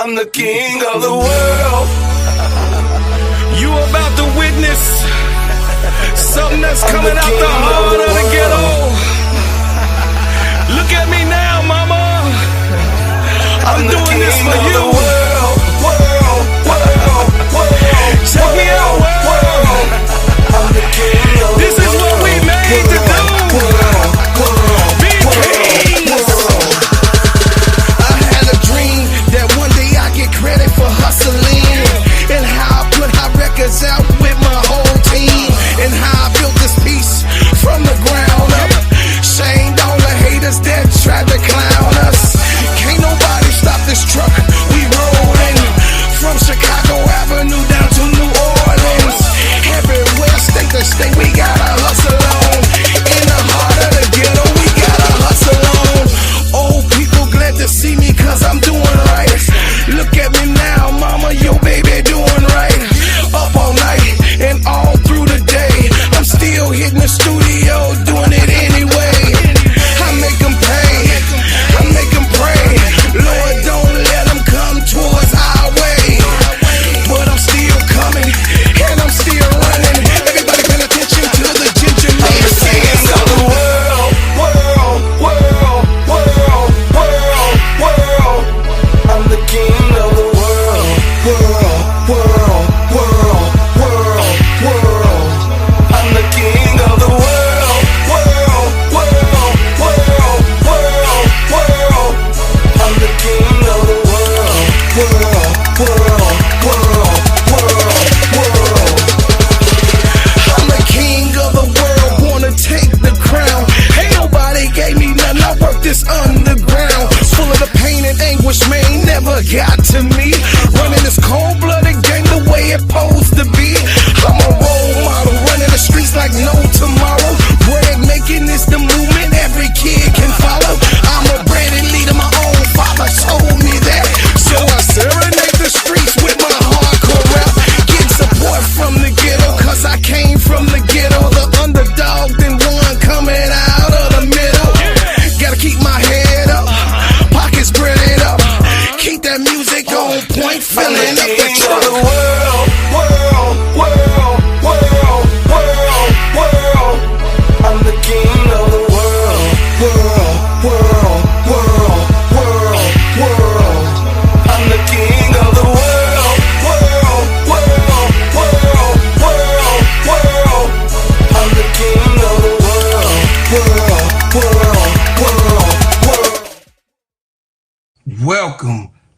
I'm the king of the world. You about to witness something that's coming out the heart of the ghetto. Look at me now, mama. I'm doing this for you. Check me out, world. This is what we made to do. Be kings. I had a dream that one day I get credit for hustling, and how I put hot records out with my whole team, and how I built this piece from the ground up. Shamed all the haters that tried to clown us. Can't nobody stop this truck. We rollin' from Chicago Avenue down to New Orleans. Everywhere, state to state, we gotta hustle on. In the heart of the ghetto, we gotta hustle on. Old people glad to see me 'cause I'm doing right. Look at me now, mama, your baby doing right. Up all night and all through the day, I'm still hitting the studio, doing it anyway. I make them pay, I make them pray. Lord, don't let them come towards our way. But I'm still coming, and I'm still running. Everybody pay attention to the ginger man saying so. I'm the king of the world. I'm the king of the world. I'm the king of the I'm the king of the world, born to take the crown. Ain't nobody gave me nothing, I worked this underground. Full of the pain and anguish, man, never got to me. Running this cold-blooded game the way it supposed to be. I'm a role model, running the streets like no tomorrow. Bread making is the movement every kid can follow. I'm a branded leader, my own father told me that. So I serenade the streets with my hardcore rap. Get support from the ghetto, 'cause I came from the ghetto. The underdog, then one coming out of the middle. Gotta keep my head up, pockets spread up. Keep that music on point, filling up the truck. I'm the king of the world. I'm the king of the world. I'm the king of the world.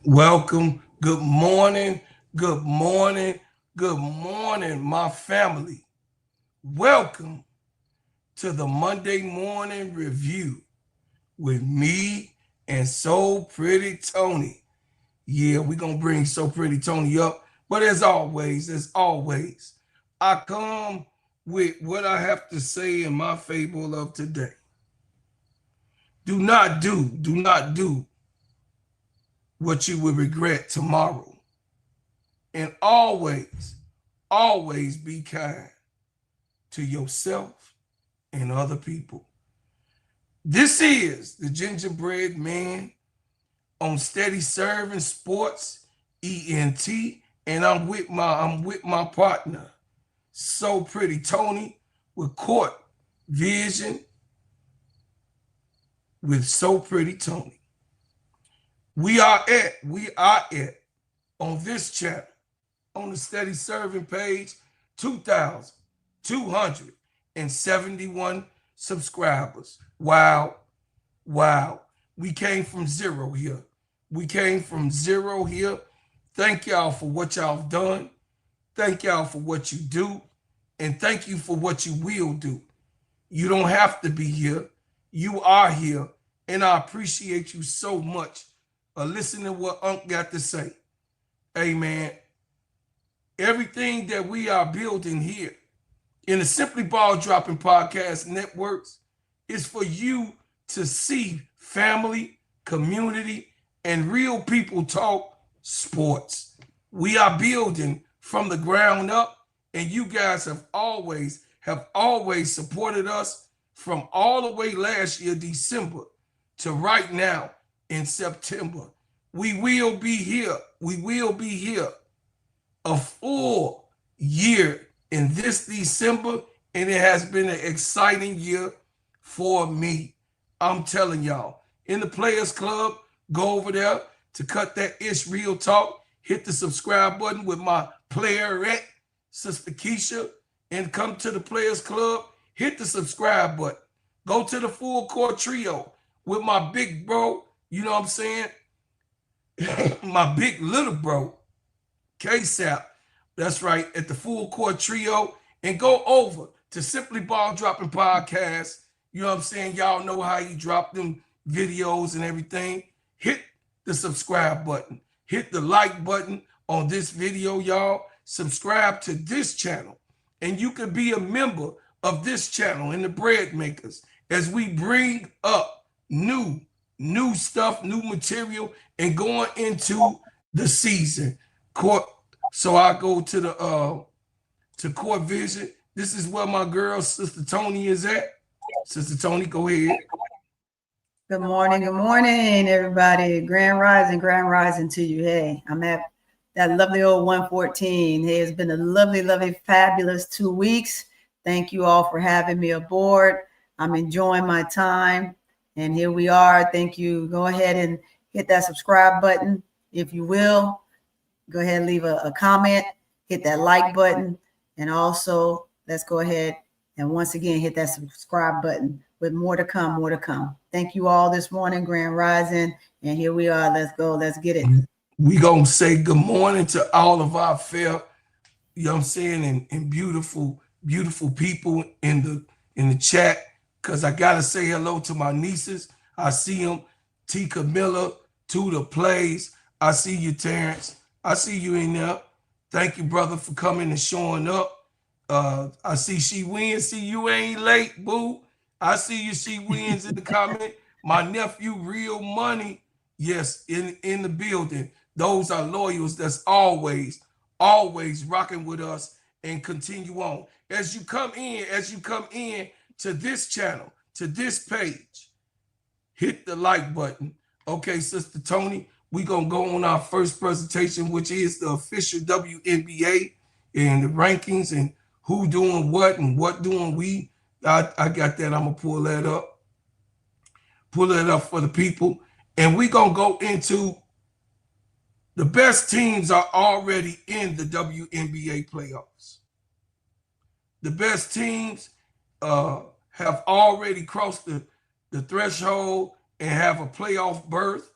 Welcome. Good morning, my family. Welcome to the Monday morning review with me and So Pretty Tony. Yeah, we're gonna bring So Pretty Tony up, but as always, I come with what I have to say in my fable of today. Do not do what you will regret tomorrow. And always be kind to yourself and other people. This is the Gingerbread Man on Steady Serv'n Sports ENT, and I'm with my partner, So Pretty Tony, with Court Vision with So Pretty Tony. We are at on this channel, on the Steady Serv'n page, 2,271 subscribers. Wow. We came from zero here. Thank y'all for what y'all have done. Thank y'all for what you do. And thank you for what you will do. You don't have to be here. You are here. And I appreciate you so much. Listen to what Unc got to say. Hey, man, everything that we are building here in the Simply Ball Dropping Podcast Networks is for you to see family, community, and real people talk sports. We are building from the ground up, and you guys have always supported us from all the way last year, December, to right now in September. We will be here. We will be here a full year in this December, and it has been an exciting year for me. I'm telling y'all. In the Players Club, go over there to cut that ish real talk. Hit the subscribe button with my playerette, Sister KEYSHA, and come to the Players Club. Hit the subscribe button. Go to the Full Court Trio with my big bro, you know what I'm saying? My big little bro, KEYSHA. That's right, at the Full Court Trio. And go over to Simply Ball Dropping Podcast. You know what I'm saying? Y'all know how you drop them videos and everything. Hit the subscribe button. Hit the like button on this video, y'all. Subscribe to this channel. And you can be a member of this channel in the Bread Makers as we bring up new stuff, new material, and going into the season. So I go to the to Court Vision. This is where my girl, Sister Tony, is at. Sister Tony, go ahead. Good morning, everybody. Grand rising to you. Hey, I'm at that lovely old 114. Hey, it's been a lovely, fabulous 2 weeks. Thank you all for having me aboard. I'm enjoying my time, and here we are. Thank you. Go ahead and hit that subscribe button, if you will. Go ahead and leave a comment, hit that like button, and also let's go ahead and once again hit that subscribe button with more to come. Thank you all this morning, Grand Rising, and here we are. Let's go. Let's get it. We gonna say good morning to all of our fair, you know what I'm saying, and beautiful people in the chat, because I gotta say hello to my nieces. I see them. T. Camilla, Tudor Plays. I see you, Terrence. I see you in there. Thank you, brother, for coming and showing up. I see She Wins. See, you ain't late, boo. I see you, She Wins, in the comment. My nephew, Real Money, yes, in the building. Those are loyals that's always rocking with us and continue on. As you come in to this channel, to this page, hit the like button. Okay, Sister Tony, we gonna go on our first presentation, which is the official WNBA and the rankings and who doing what and what doing we. I got that. I'm gonna pull that up for the people, and we gonna go into the best teams are already in the WNBA playoffs. The best teams have already crossed the threshold and have a playoff berth.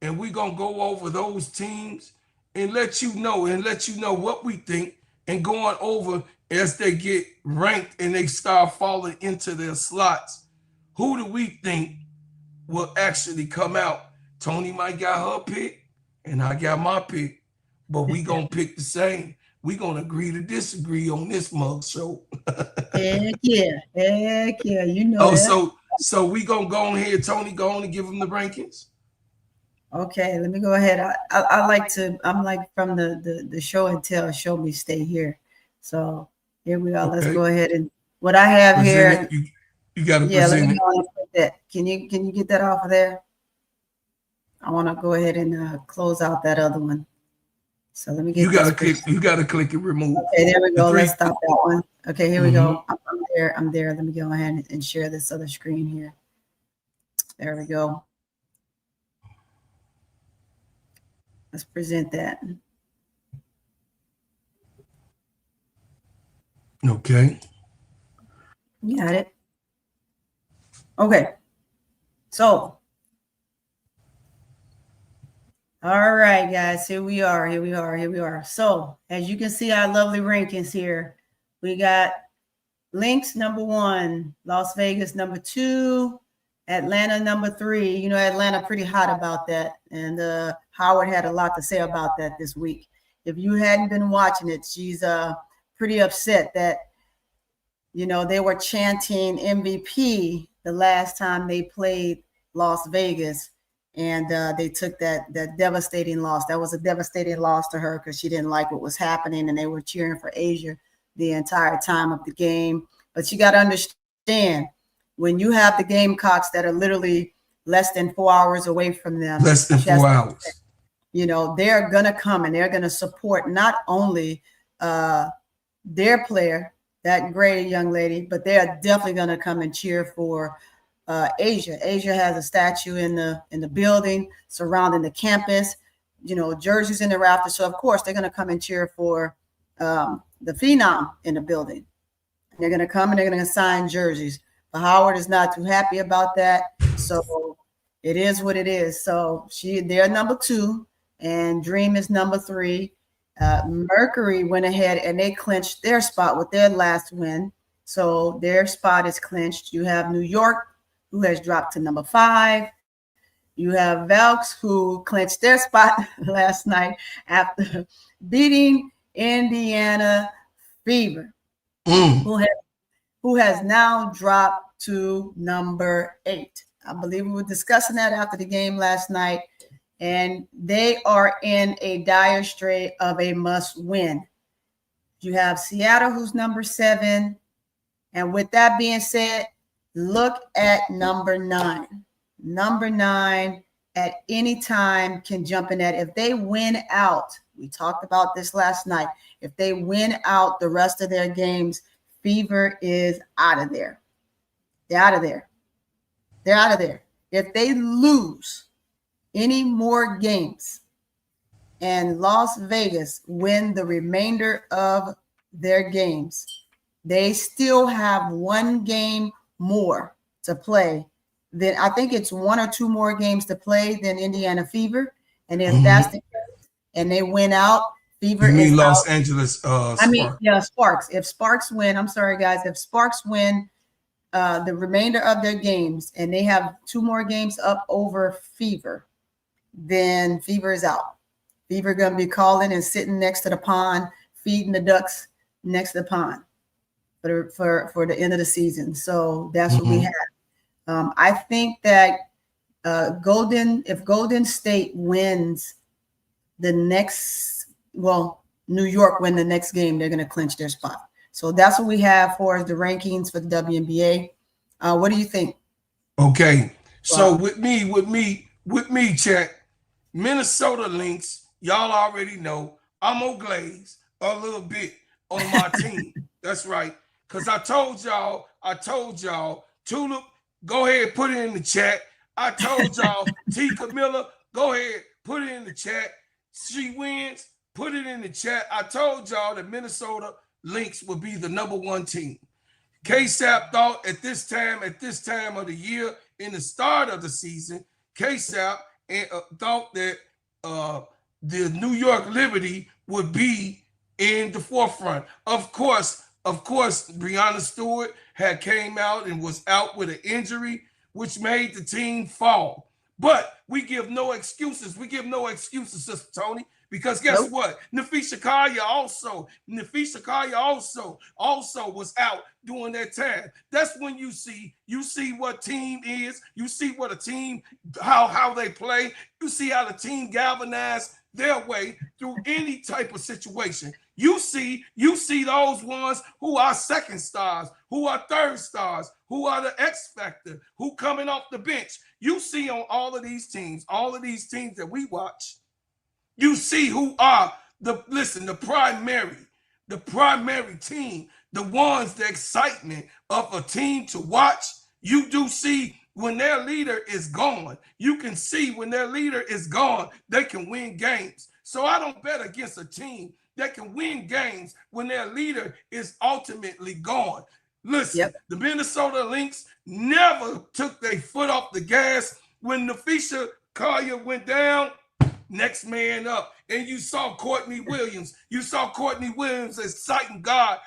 And we're going to go over those teams and let you know what we think, and going over as they get ranked and they start falling into their slots. Who do we think will actually come out? Tony might got her pick and I got my pick, but we going to pick the same. We going to agree to disagree on this mug show. Heck yeah. You know that. So we going to go on here, Tony, go on and give them the rankings. Okay, let me go ahead. I'm like from the show and tell, show me stay here. So here we are. Okay. Let's go ahead and what I have present here. You got to present it. Let me put that. Can you get that off of there? I want to go ahead and close out that other one. So let me get. You got to click and remove. Okay, there we go. Let's stop that one. Okay, here we go. I'm there. Let me go ahead and share this other screen here. There we go. Let's present that. Okay. You got it. Okay. So, all right, guys, here we are. So, as you can see, our lovely rankings here. We got Lynx #1, Las Vegas #2, Atlanta #3. You know, Atlanta pretty hot about that. And Howard had a lot to say about that this week. If you hadn't been watching it, she's pretty upset that, you know, they were chanting MVP the last time they played Las Vegas. And they took that devastating loss. That was a devastating loss to her because she didn't like what was happening. And they were cheering for Asia the entire time of the game. But you got to understand, when you have the Gamecocks that are literally less than 4 hours away from them. Less than 4 hours. you know, they're going to come and they're going to support not only their player, that great young lady, but they're definitely going to come and cheer for Asia. Asia has a statue in the building surrounding the campus, you know, jerseys in the rafters. So of course they're going to come and cheer for the Phenom in the building. They're going to come and they're going to sign jerseys. But Howard is not too happy about that. So it is what it is. So they're number 2 and Dream is number 3. Mercury went ahead and they clinched their spot with their last win. So their spot is clinched. You have New York, who has dropped to number 5. You have Valks, who clinched their spot last night after beating Indiana Fever, who has now dropped to number 8. I believe we were discussing that after the game last night, and they are in a dire strait of a must win. You have Seattle, who's number 7. And with that being said, look at number 9. Number 9 at any time can jump in that. If they win out, we talked about this last night. If they win out the rest of their games, Fever is out of there. They're out of there. They're out of there. If they lose any more games and Las Vegas win the remainder of their games, they still have 1 game more to play. Then I think it's 1 or 2 more games to play than Indiana Fever. And if that's the case and they win out, Fever you mean is Los out. Angeles I mean, yeah, Sparks. If Sparks win, I'm sorry, guys. If Sparks win the remainder of their games and they have 2 more games up over Fever, then Fever is out. Fever going to be calling and sitting next to the pond, feeding the ducks next to the pond for the end of the season. So that's what we have. I think that if Golden State wins the next, New York win the next game, they're going to clinch their spot. So that's what we have for the rankings for the WNBA. What do you think? Okay. So with me, chat, Minnesota Lynx, y'all already know I'm gonna glaze a little bit on my team. That's right. Because I told y'all, Tulip, go ahead, put it in the chat. I told y'all, T. Camilla, go ahead, put it in the chat. She wins, put it in the chat. I told y'all that Minnesota Lynx would be the number 1 team. KSAP thought at this time of the year, in the start of the season, KSAP thought that the New York Liberty would be in the forefront. Of course, Breonna Stewart had came out and was out with an injury, which made the team fall. But we give no excuses. Sister Tony, because guess what? Nafisha Kaya also was out during that time. That's when you see what team is. You see what a team, how they play. You see how the team galvanize their way through any type of situation. You see those ones who are second stars, who are third stars, who are the X factor, who coming off the bench. You see on all of these teams that we watch, you see who are the primary team, the ones, the excitement of a team to watch. You do see when their leader is gone. You can see when their leader is gone, they can win games. So I don't bet against a team that can win games when their leader is ultimately gone. Listen, The Minnesota Lynx never took their foot off the gas. When Nafisha Kaya went down, next man up. And you saw Courtney Williams. Exciting God.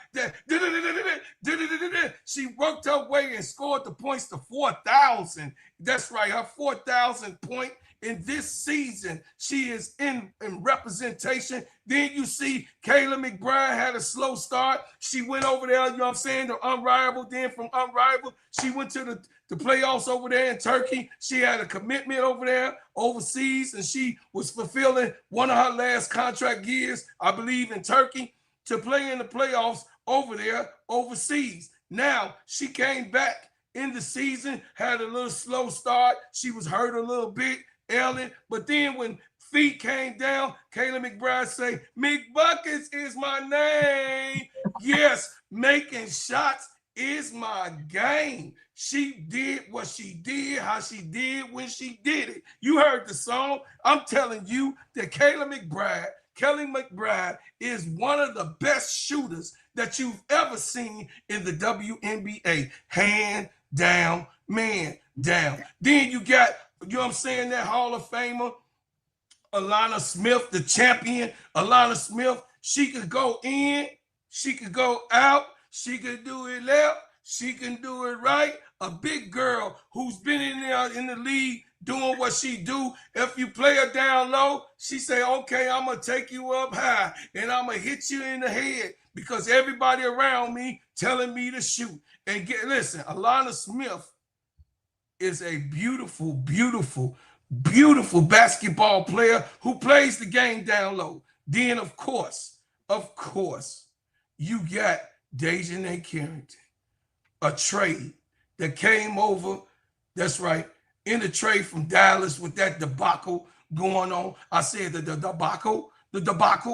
She worked her way and scored the points to 4,000. That's right, her 4,000 point in this season. She is in representation. Then you see Kayla McBride had a slow start. She went over there, you know what I'm saying, to Unrivaled. Then from Unrivaled, she went to the playoffs over there in Turkey. She had a commitment over there overseas, and she was fulfilling one of her last contract years, I believe, in Turkey, to play in the playoffs over there overseas. Now, she came back in the season, had a little slow start. She was hurt a little bit, Ellen, but then when Feet came down. Kayla McBride say, McBuckets is my name. Yes, making shots is my game. She did what she did, how she did when she did it. You heard the song. I'm telling you that Kelly McBride is one of the best shooters that you've ever seen in the WNBA. Hand down, man down. Then you got, you know what I'm saying, that Hall of Famer, Alana Smith, the champion. Alana Smith, she could go in, she could go out, she could do it left, she can do it right. A big girl who's been in there in the league doing what she do. If you play her down low, she say, okay, I'm going to take you up high and I'm going to hit you in the head because everybody around me telling me to shoot. And listen, Alana Smith is a beautiful, beautiful, beautiful basketball player who plays the game down low. Then, of course, you got Dejanay Carrington, a trade that came over, that's right, in the trade from Dallas with that debacle going on. I said the debacle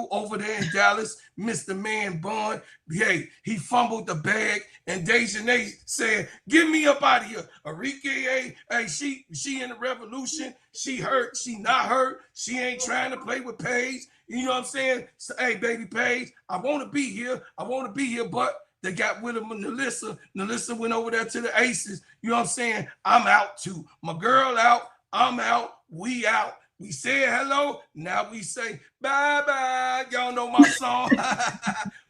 over there in Dallas, Mr. Man Bun. Hey, he fumbled the bag, and Dejanay said, get me up out of here. Arike, hey, she in the revolution. She hurt, she not hurt. She ain't trying to play with Paige. You know what I'm saying? So, hey, baby Paige, I want to be here, but they got rid of Nalissa. Nalissa went over there to the Aces. You know what I'm saying? I'm out too. My girl out. I'm out. We out. We said hello. Now we say bye-bye. Y'all know my song.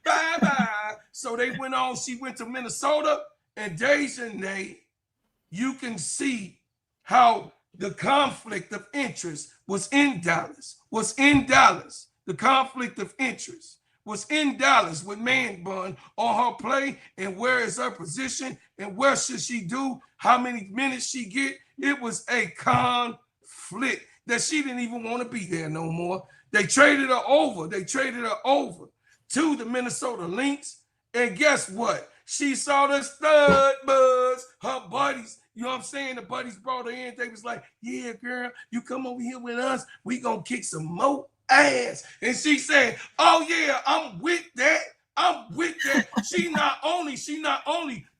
Bye-bye. So they went on. She went to Minnesota. And Dejanay, you can see how the conflict of interest was in Dallas. The conflict of interest was in Dallas with Man Bun on her play and where is her position and where should she do, how many minutes she get. It was a conflict that she didn't even want to be there no more. They traded her over. To the Minnesota Lynx. And guess what? She saw the stud buds, her buddies. You know what I'm saying? The buddies brought her in. They was like, yeah, girl, you come over here with us. We gonna kick some more ass. And she said, oh yeah, I'm with that. She not only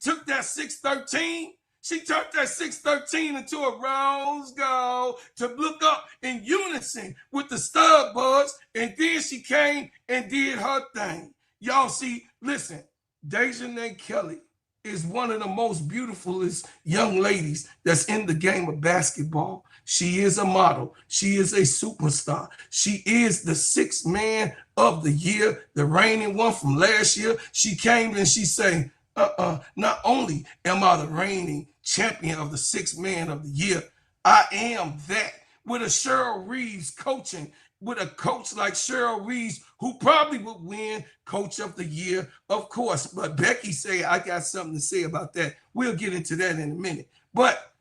took that 613, she turned that 613 into a rose gold to look up in unison with the stud buds. And then she came and did her thing. Y'all see, listen, Dejanay Kelly is one of the most beautifulest young ladies that's in the game of basketball. She is a model. She is a superstar. She is the sixth man of the year, the reigning one from last year. She came and she said, not only am I the reigning champion of the sixth man of the year, I am that. With a Cheryl Reeves coaching, with a coach like Cheryl Reeves, who probably would win Coach of the Year, of course. But Becky say, I got something to say about that. We'll get into that in a minute. But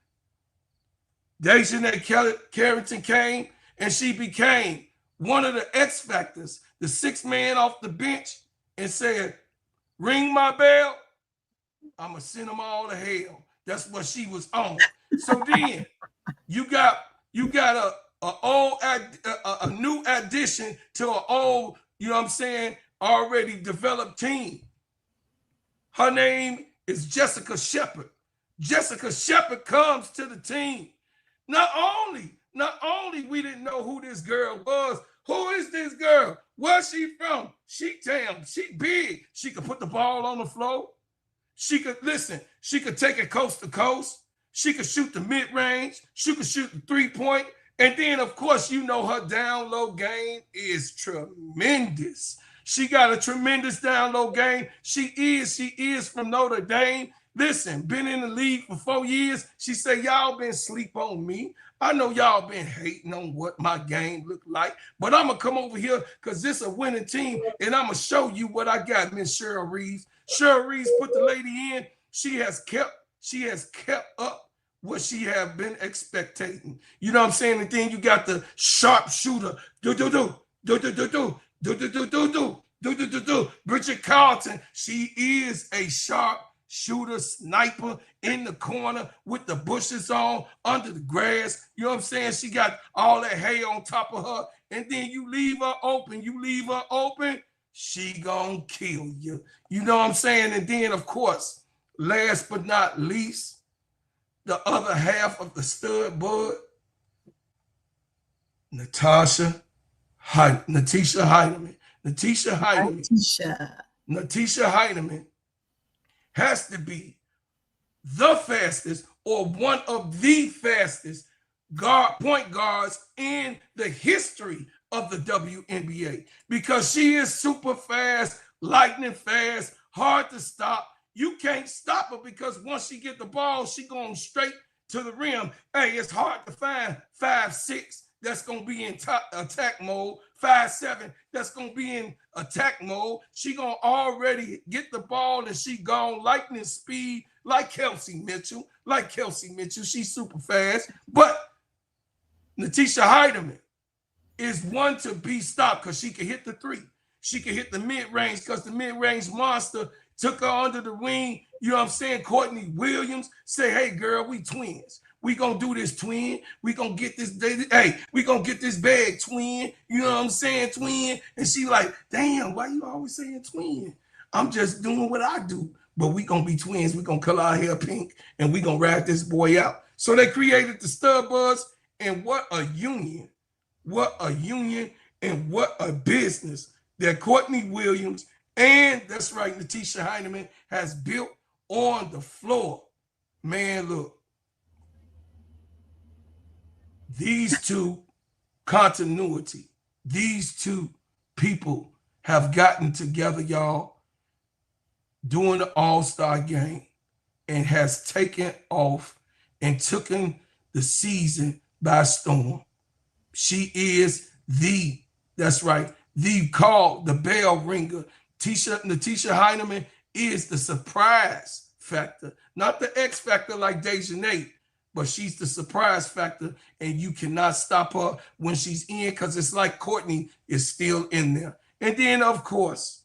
Dejanay Carrington came, and she became one of the X Factors, the sixth man off the bench, and said, ring my bell, I'm going to send them all to hell. That's what she was on. So then you got a new addition to an old, you know what I'm saying, already developed team. Her name is Jessica Shepard. Jessica Shepard comes to the team. Not only we didn't know who this girl was. Who is this girl? Where's she from? She big. She could put the ball on the floor. She could take it coast to coast. She could shoot the mid-range. She could shoot the three-point. And then, of course, you know her down-low game is tremendous. She got a tremendous down-low game. She is from Notre Dame. Listen, been in the league for 4 years. She said, y'all been sleep on me. I know y'all been hating on what my game look like, but I'm going to come over here because this is a winning team, and I'm going to show you what I got, Miss Cheryl Reeves. Cheryl Reeves put the lady in. She has kept up what she have been expecting. You know what I'm saying? And then you got the sharpshooter. Bridget Carlton. She is a sharp shooter, sniper in the corner with the bushes on, under the grass. You know what I'm saying? She got all that hay on top of her. And then you leave her open. She gonna kill you. You know what I'm saying? And then, of course, last but not least, the other half of the stud bud, Natisha Hiedeman. Natisha Hiedeman has to be the fastest or one of the fastest point guards in the history of the WNBA, because she is super fast, lightning fast, hard to stop. You can't stop her because once she get the ball, she going straight to the rim. Hey, it's hard to find 5'6" that's going to be in attack mode, 5'7" that's going to be in attack mode. She going to already get the ball and she gone lightning speed like Kelsey Mitchell. She's super fast. But Natisha Hiedeman is one to be stopped because she can hit the three. She can hit the mid-range because the mid-range monster took her under the wing. You know what I'm saying? Courtney Williams say, hey, girl, we twins. We gonna do this, twin. We gonna get this, hey, we gonna get this bag, twin. You know what I'm saying, twin? And she like, damn, why you always saying twin? I'm just doing what I do. But we gonna be twins. We gonna color our hair pink and we gonna ride this boy out. So they created the Stud Buds, and what a union. What a union and what a business that Courtney Williams and, that's right, Natisha Hiedeman has built on the floor. Man, look. These two continuity, these two people have gotten together, y'all, during the All-Star game and has taken off and taken the season by storm. She is that's right, called the bell ringer. Natisha Hiedeman is the surprise factor, not the X factor like Dejanay, but she's the surprise factor, and you cannot stop her when she's in because it's like Courtney is still in there. And then, of course,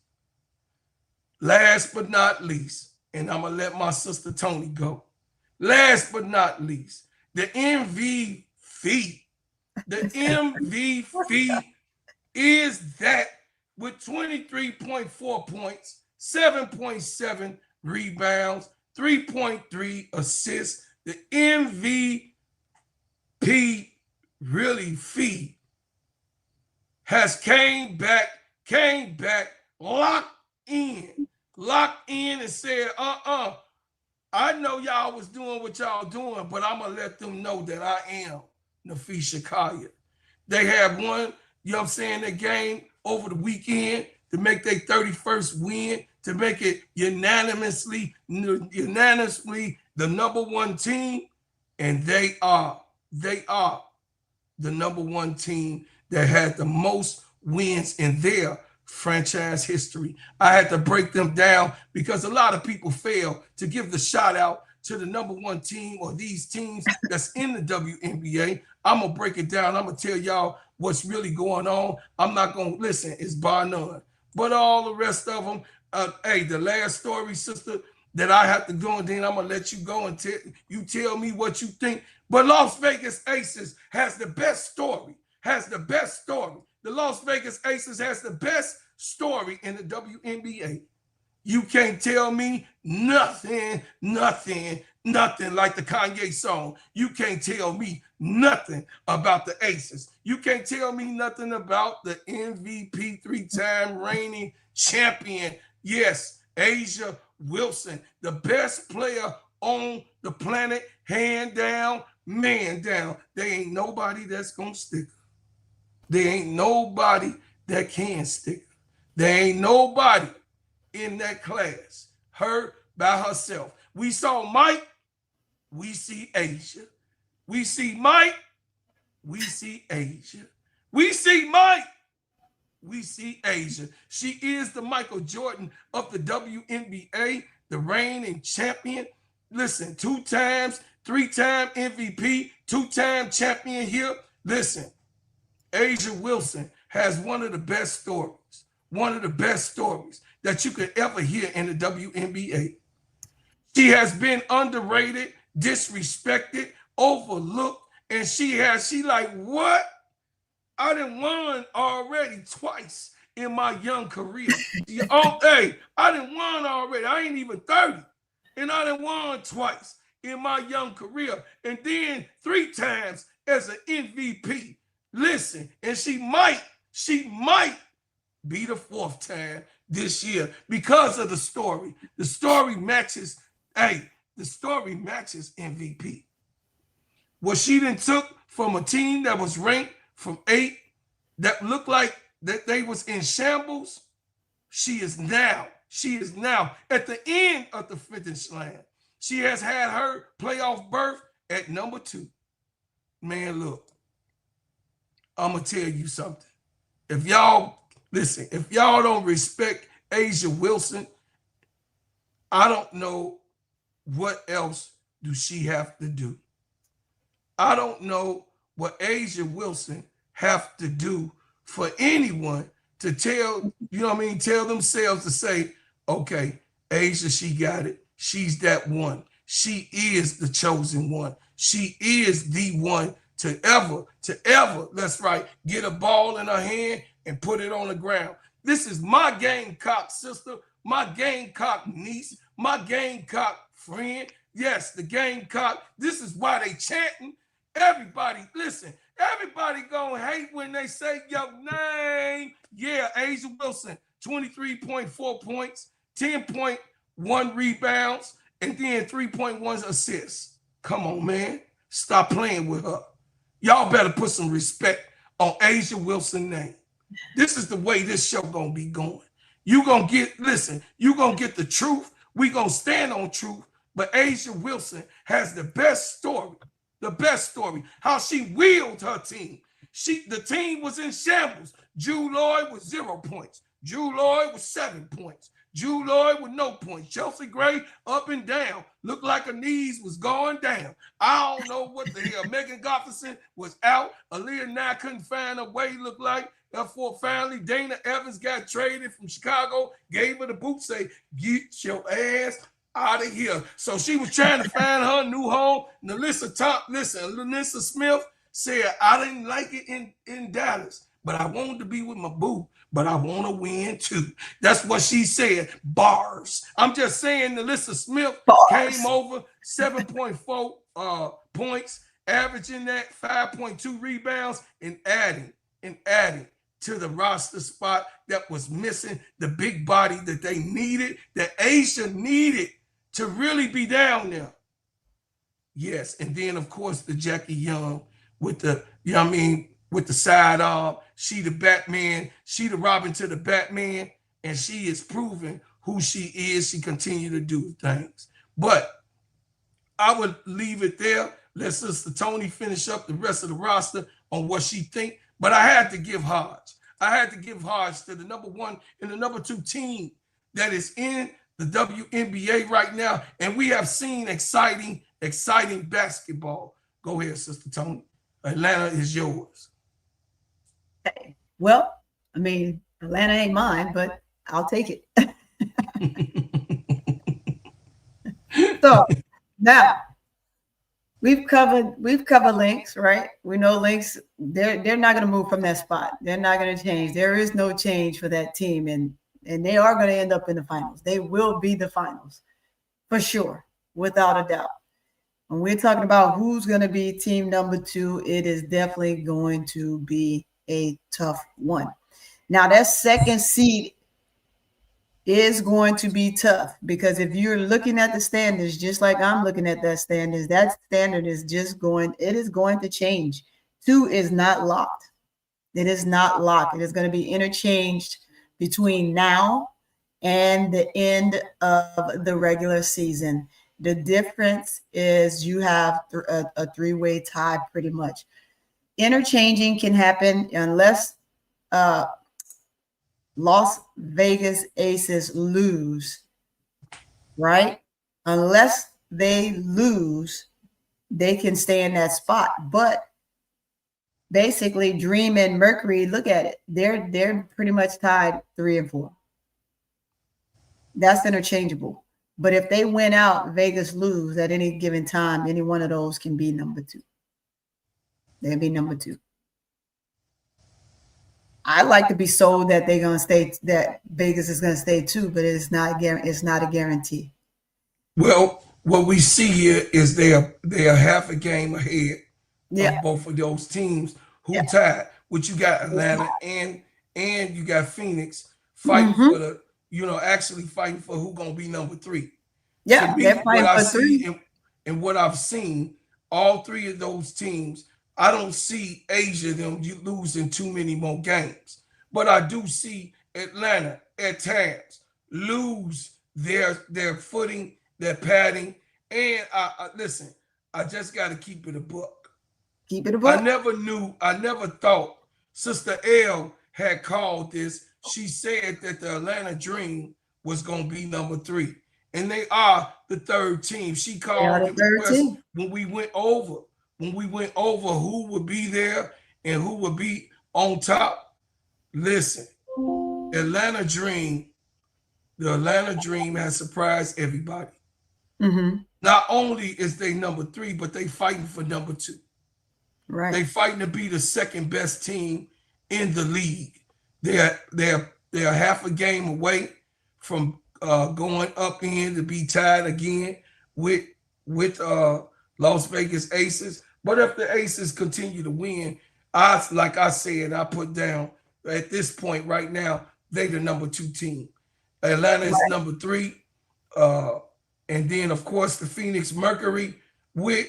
last but not least, and I'm going to let my sister Tony go. Last but not least, the MVP. The MVP is that with 23.4 points, 7.7 rebounds, 3.3 assists, the MVP really fee has came back, locked in and said, I know y'all was doing what y'all doing, but I'm going to let them know that I am Nafisha Kaya. They have won, you know what I'm saying, that game over the weekend to make their 31st win, to make it unanimously the number one team, and they are the number one team that had the most wins in their franchise history. I had to break them down because a lot of people fail to give the shout out to the number one team or these teams that's in the WNBA. I'm going to break it down. I'm going to tell y'all what's really going on. I'm not going to listen. It's bar none. But all the rest of them, hey, the last story, sister, that I have to go, and then I'm going to let you go and tell me what you think. But Las Vegas Aces has the best story, The Las Vegas Aces has the best story in the WNBA. You can't tell me nothing like the Kanye song. You can't tell me nothing about the Aces. You can't tell me nothing about the MVP, three-time reigning champion. Yes, A'ja Wilson, the best player on the planet, hand down, man down. There ain't nobody that's going to stick her. There ain't nobody that can stick her. There ain't nobody in that class, her by herself. We saw Mike, we see A'ja. We see Mike, we see A'ja. We see Mike, we see A'ja. She is the Michael Jordan of the WNBA, the reigning champion. Listen, 2 times, 3-time MVP, 2-time champion here. Listen, A'ja Wilson has one of the best stories that you could ever hear in the WNBA. She has been underrated, disrespected, overlooked, and she like, what? I done won already twice in my young career. Oh, hey, I done won already. I ain't even 30. And I done won twice in my young career. And then 3 times as an MVP. Listen, and she might be the 4th time this year because of the story. The story matches, the story matches MVP. What she then took from a team that was ranked from 8, that looked like that they was in shambles, she is now at the end of the finish line. She has had her playoff berth at number 2. Man, look, I'm gonna tell you something. If y'all don't respect A'ja Wilson, I don't know what else do she have to do. I don't know what A'ja Wilson have to do for anyone to tell, tell themselves to say, okay, A'ja, she got it. She's that one. She is the chosen one. She is the one to ever, that's right, get a ball in her hand and put it on the ground. This is my Gamecock sister, my Gamecock niece, my Gamecock friend. Yes, the Gamecock. This is why they chanting. Everybody, listen, everybody gonna hate when they say your name. Yeah, A'ja Wilson, 23.4 points, 10.1 rebounds, and then 3.1 assists. Come on, man. Stop playing with her. Y'all better put some respect on A'ja Wilson's name. This is the way this show gonna be going. You gonna get the truth. We gonna stand on truth. But A'ja Wilson has the best story. The best story. How she wheeled her team. The team was in shambles. Drew Lloyd was 0 points. Drew Lloyd was 7 points. Drew Lloyd with no points. Chelsea Gray up and down. Looked like her knees was going down. I don't know what the hell. Megan Gotherson was out. Aaliyah Nye couldn't find a way, looked like. Therefore, finally, Dana Evans got traded from Chicago, gave her the boot, say, get your ass out of here. So she was trying to find her new home. Nalissa Smith said, I didn't like it in Dallas, but I wanted to be with my boo, but I want to win too. That's what she said. Bars. I'm just saying Nalissa Smith came over 7.4 points, averaging that 5.2 rebounds and adding to the roster spot that was missing, the big body that they needed, that A'ja needed to really be down there. Yes, and then of course the Jackie Young with the, with the side arm. She the Batman, she the Robin to the Batman, and she is proving who she is. She continue to do things. But I would leave it there. Let Sister Tony finish up the rest of the roster on what she think. But I had to give Hodge. I had to give Hodge to the number 1 and the number 2 team that is in the WNBA right now. And we have seen exciting basketball. Go ahead, Sister Tony. Atlanta is yours. Okay. Well, Atlanta ain't mine, but I'll take it. So now we've covered Lynx, right? We know Lynx, they're not going to move from that spot. They're not going to change. There is no change for that team, and they are going to end up in the finals. They will be the finals for sure, without a doubt. When we're talking about who's going to be team number 2, it is definitely going to be a tough one. Now, that second seed is going to be tough, because if you're looking at the standards, just like I'm looking at that standard is going to change. 2 is not locked. It is not locked. It is going to be interchanged between now and the end of the regular season. The difference is you have a 3-way tie pretty much. Interchanging can happen unless Las Vegas Aces lose, right? Unless they lose, they can stay in that spot. But basically, Dream and Mercury, look at it. They're pretty much tied 3 and 4. That's interchangeable. But if they win out, Vegas lose at any given time, any one of those can be number 2. They'll be number 2. I like to be sold that they're gonna stay, that Vegas is gonna stay 2, but it's not a guarantee. Well, what we see here is they are half a game ahead Yeah. of both of those teams who Yeah. tied. Which you got Atlanta and you got Phoenix fighting for the, actually fighting for who gonna be number 3. Yeah, To me, they're fighting what I for see 3. and what I've seen, all 3 of those teams, I don't see Asia them losing too many more games. But I do see Atlanta at times lose their footing, their padding. And I listen, I just got to keep it a book. Keep it a book. I never thought Sister L had called this. She said that the Atlanta Dream was going to be number 3. And they are the 3rd team. She called the request when we went over who would be there and who would be on top. Listen, the Atlanta Dream has surprised everybody. Not only is they number 3, but they fighting for number 2. Right. They fighting to be the 2nd best team in the league. They're half a game away from going up in to be tied again with Las Vegas Aces. But if the Aces continue to win, like I said, I put down at this point right now, they the number 2 team. Atlanta is number 3. And then, of course, the Phoenix Mercury with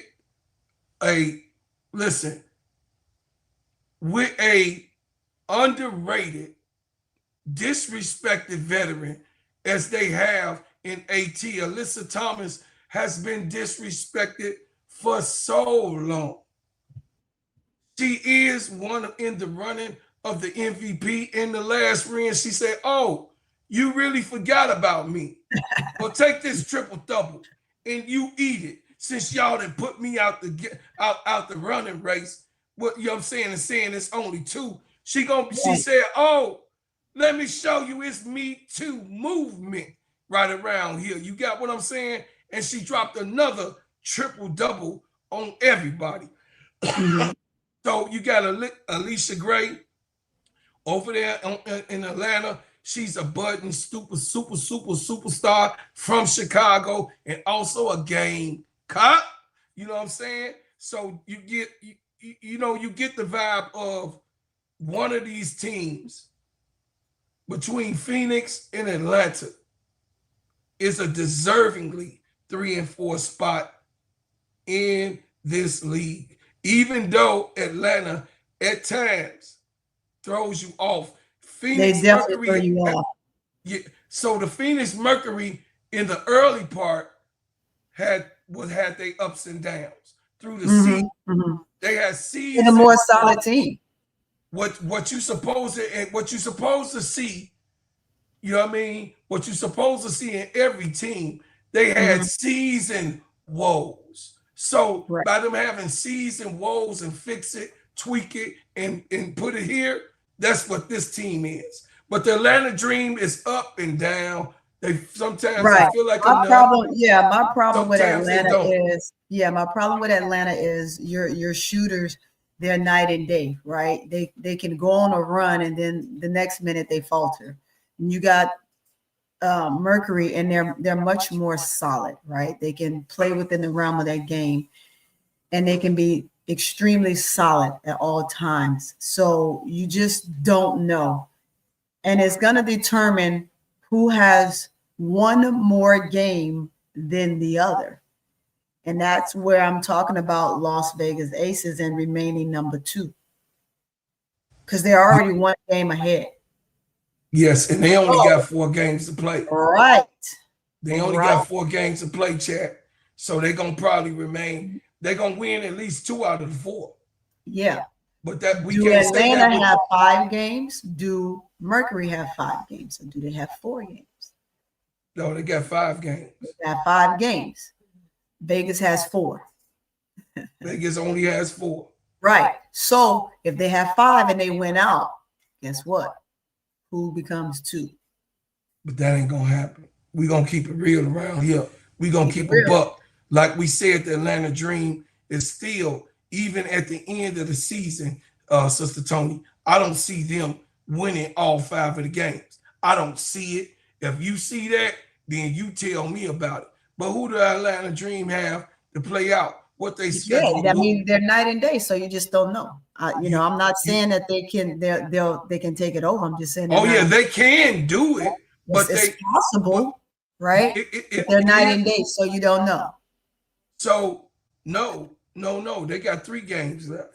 a underrated, disrespected veteran as they have in AT. Alyssa Thomas has been disrespected for so long. She is one in the running of the MVP. In the last ring, she said, "Oh, you really forgot about me. Well, take this triple-double and you eat it. Since y'all done put me out the running race, what you know what I'm saying, and saying it's only 2. She said, "Oh, let me show you it's me too movement right around here." You got what I'm saying? And she dropped another triple-double on everybody. So you got Alicia Gray over there in Atlanta. She's a budding superstar from Chicago and also a game cop. You know what I'm saying? So you get the vibe of one of these teams between Phoenix and Atlanta is a deservingly 3 and 4 spot in this league. Even though Atlanta at times throws you off, Phoenix Mercury throw you off. Yeah, so the Phoenix Mercury in the early part had their ups and downs through the season. They had seasons. And a more solid team. What you supposed to see, you know what I mean? What you supposed to see in every team, they had season woes. So by them having season woes and fix it, tweak it, and put it here, that's what this team is. But the Atlanta Dream is up and down. They sometimes I feel like my problem with Atlanta is your shooters, they're night and day, right? They can go on a run and then the next minute they falter. And you got Mercury, and they're much more solid, right? They can play within the realm of their game, and they can be extremely solid at all times. So you just don't know. And it's going to determine who has one more game than the other. And that's where I'm talking about Las Vegas Aces and remaining number 2. Because they're already 1 game ahead. Yes, and they only got 4 games to play. Right. They only got 4 games to play, chat. So they're going to probably remain. They're going to win at least 2 out of the 4. Yeah. But that we do can't Atlanta have 5 games? Do Mercury have 5 games? Or do they have 4 games? No, they got 5 games. They got 5 games. Vegas has 4. Vegas only has 4. Right. So if they have 5 and they win out, guess what? Who becomes 2? But that ain't gonna happen. we gonna keep it real around here. We gonna keep a Real. buck. Like we said, the Atlanta Dream is still, even at the end of the season, Sister Tony, I don't see them winning all 5 of the games. I don't see it. If you see that, then you tell me about it. But who do the Atlanta Dream have to play out? What they schedule? Yeah, I mean they're night and day, so you just don't know. You know, I'm not saying that they can they can take it over. I'm just saying. Oh yeah, they can do it, but it's possible, right? They're night and day, so you don't know. So no, they got 3 games left.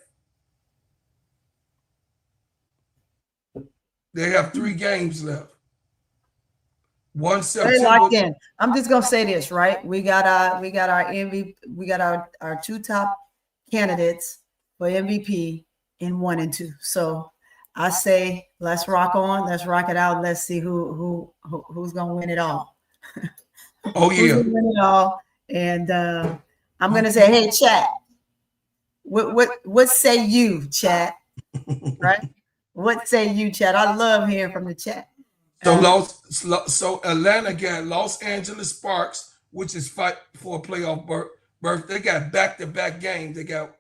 They have 3 games left. 1 September. They're locked in. I'm just gonna say this, right? We got our MVP, we got our 2 top candidates for MVP in 1 and 2. So I say let's rock on, let's rock it out. Let's see who's gonna win it all. Oh yeah, who's gonna win it all. And I'm gonna say, hey, chat. What say you, chat? Right? What say you, chat? I love hearing from the chat. So Atlanta got Los Angeles Sparks, which is fight for a playoff berth. They got back-to-back games. They got